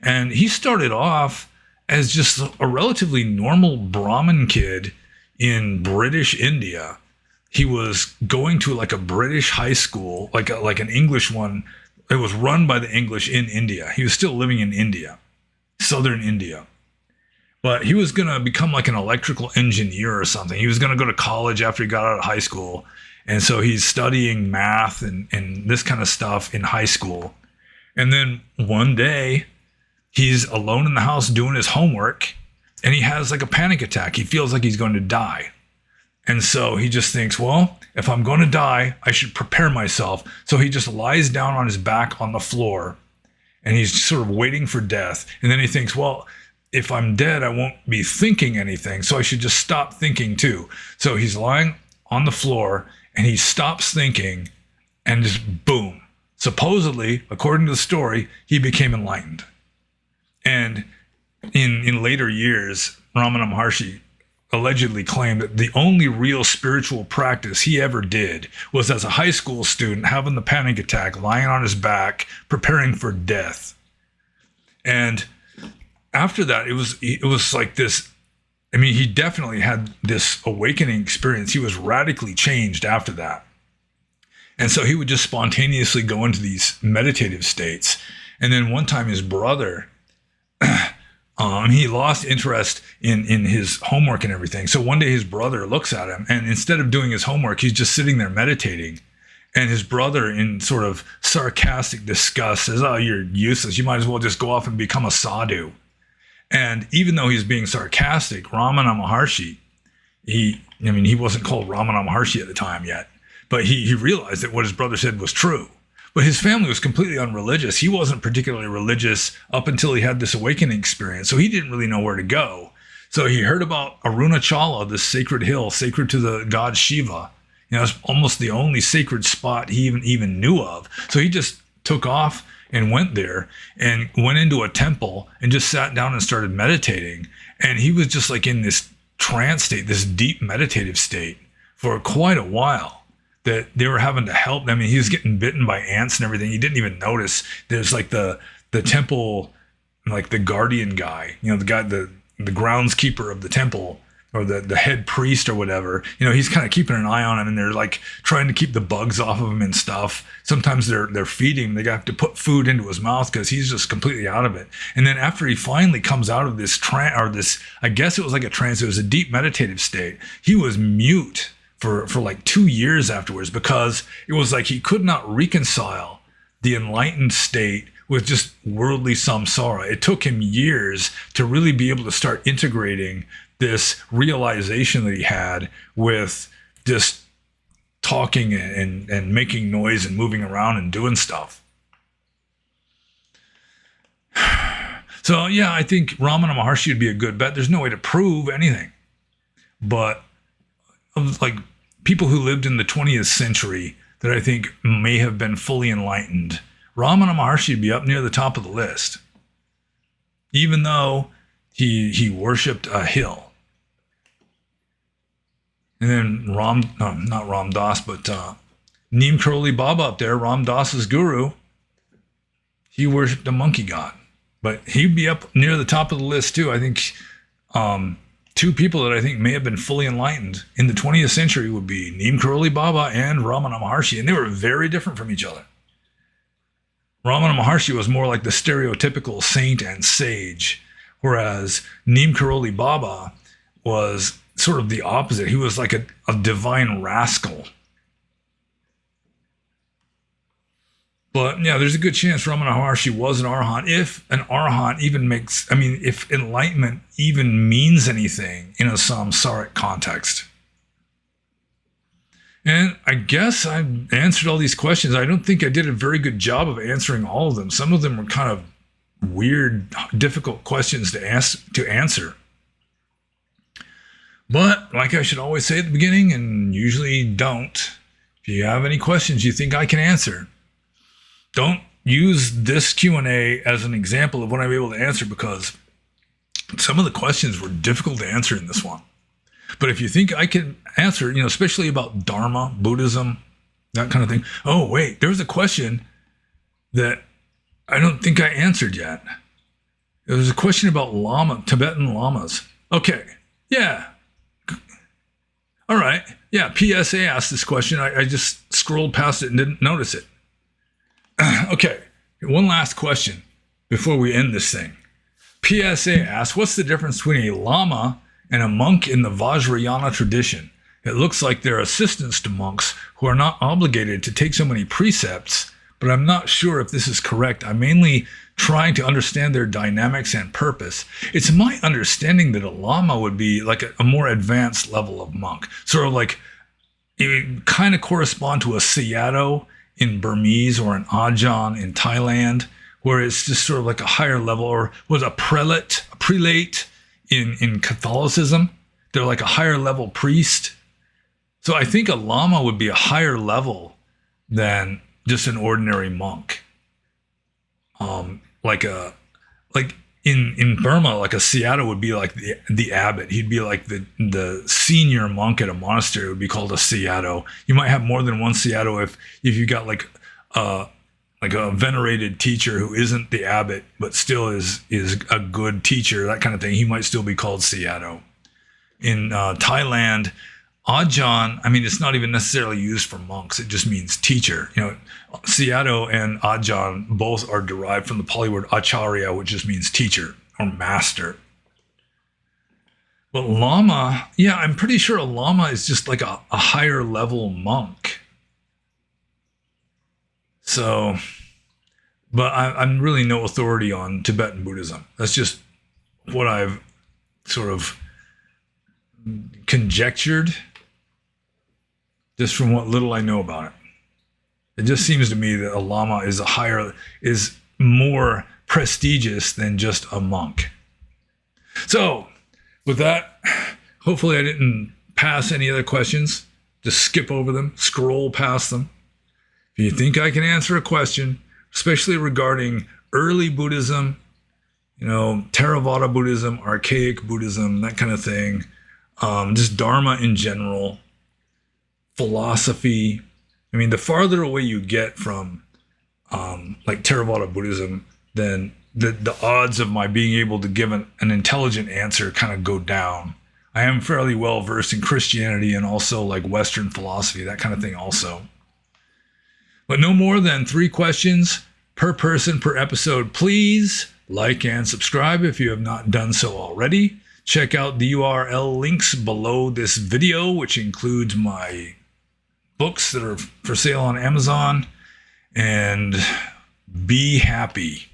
And he started off as just a relatively normal Brahmin kid in British India. He was going to like a British high school, like an English one. It was run by the English in India. He was still living in India, southern India. But he was going to become like an electrical engineer or something. He was going to go to college after he got out of high school. And so he's studying math and this kind of stuff in high school. And then one day, he's alone in the house doing his homework, and he has like a panic attack. He feels like he's going to die. And so he just thinks, well, if I'm going to die, I should prepare myself. So he just lies down on his back on the floor, and he's sort of waiting for death. And then he thinks, well, if I'm dead, I won't be thinking anything, so I should just stop thinking too. So he's lying on the floor, and he stops thinking, and just boom. Supposedly, according to the story, he became enlightened. And in later years, Ramana Maharshi allegedly claimed that the only real spiritual practice he ever did was as a high school student having the panic attack, lying on his back, preparing for death. And after that, it was like this. I mean, he definitely had this awakening experience. He was radically changed after that. And so he would just spontaneously go into these meditative states. And then one time his brother, he lost interest in his homework and everything. So one day his brother looks at him, and instead of doing his homework, he's just sitting there meditating. And his brother, in sort of sarcastic disgust, says, oh, you're useless. You might as well just go off and become a sadhu. And even though he's being sarcastic, Ramana Maharshi, he wasn't called Ramana Maharshi at the time yet, but he realized that what his brother said was true. But his family was completely unreligious. He wasn't particularly religious up until he had this awakening experience, so he didn't really know where to go. So he heard about Arunachala, this sacred hill, sacred to the god Shiva. It's almost the only sacred spot he even knew of. So he just took off and went there and went into a temple and just sat down and started meditating. And he was just like in this trance state, this deep meditative state for quite a while, that they were having to help. I mean, he was getting bitten by ants and everything. He didn't even notice. There's like the temple, like the guardian guy, the guy, the groundskeeper of the temple, or the head priest or whatever, he's kind of keeping an eye on him, and they're like trying to keep the bugs off of him and stuff. Sometimes they're feeding him. They have to put food into his mouth because he's just completely out of it. And then after he finally comes out of this trance, or this, I guess it was like a trance, it was a deep meditative state, he was mute for like 2 years afterwards, because it was like he could not reconcile the enlightened state with just worldly samsara. It took him years to really be able to start integrating this realization that he had with just talking and making noise and moving around and doing stuff. So yeah, I think Ramana Maharshi would be a good bet. There's no way to prove anything, but like people who lived in the 20th century that I think may have been fully enlightened, Ramana Maharshi would be up near the top of the list, even though he worshipped a hill. And then not Ram Das, but Neem Karoli Baba up there, Ram Das's guru, he worshipped a monkey god. But he'd be up near the top of the list too. I think two people that I think may have been fully enlightened in the 20th century would be Neem Karoli Baba and Ramana Maharshi, and they were very different from each other. Ramana Maharshi was more like the stereotypical saint and sage, whereas Neem Karoli Baba was sort of the opposite. He was like a divine rascal. But yeah, there's a good chance Ramana Maharshi was an arahant. If an arahant even if enlightenment even means anything in a samsaric context. And I guess I answered all these questions. I don't think I did a very good job of answering all of them. Some of them were kind of weird, difficult questions to answer. But like I should always say at the beginning, and usually don't, if you have any questions you think I can answer, don't use this Q&A as an example of what I'm able to answer, because some of the questions were difficult to answer in this one. But if you think I can answer, especially about Dharma, Buddhism, that kind of thing. Oh, wait, there was a question that I don't think I answered yet. There was a question about Tibetan lamas. Okay, yeah. All right, yeah, PSA asked this question. I just scrolled past it and didn't notice it. Okay, one last question before we end this thing. PSA asks, what's the difference between a lama and a monk in the Vajrayana tradition? It looks like they're assistants to monks who are not obligated to take so many precepts, but I'm not sure if this is correct. I'm mainly trying to understand their dynamics and purpose. It's my understanding that a lama would be like a more advanced level of monk. Sort of like, it would kind of correspond to a Sayadaw in Burmese or an Ajahn in Thailand, where it's just sort of like a higher level, or was a prelate in Catholicism. They're like a higher level priest. So I think a lama would be a higher level than just an ordinary monk. Like in Burma, like a Sayadaw would be like the abbot. He'd be like the senior monk at a monastery. It would be called a Sayadaw. You might have more than one Sayadaw if you got like a venerated teacher who isn't the abbot but still is a good teacher, that kind of thing. He might still be called Sayadaw. In Thailand, Ajahn, it's not even necessarily used for monks. It just means teacher. Sayadaw and Ajahn both are derived from the Pali word acharya, which just means teacher or master. But lama, yeah, I'm pretty sure a lama is just like a higher level monk. So, but I'm really no authority on Tibetan Buddhism. That's just what I've sort of conjectured, just from what little I know about it. It just seems to me that a lama is more prestigious than just a monk. So, with that, hopefully I didn't pass any other questions. Just skip over them, scroll past them. If you think I can answer a question, especially regarding early Buddhism, Theravada Buddhism, archaic Buddhism, that kind of thing, just Dharma in general, philosophy. The farther away you get from like Theravada Buddhism, then the odds of my being able to give an intelligent answer kind of go down. I am fairly well versed in Christianity and also like Western philosophy, that kind of thing also. But no more than 3 questions per person per episode. Please like and subscribe if you have not done so already. Check out the URL links below this video, which includes my books that are for sale on Amazon. And be happy.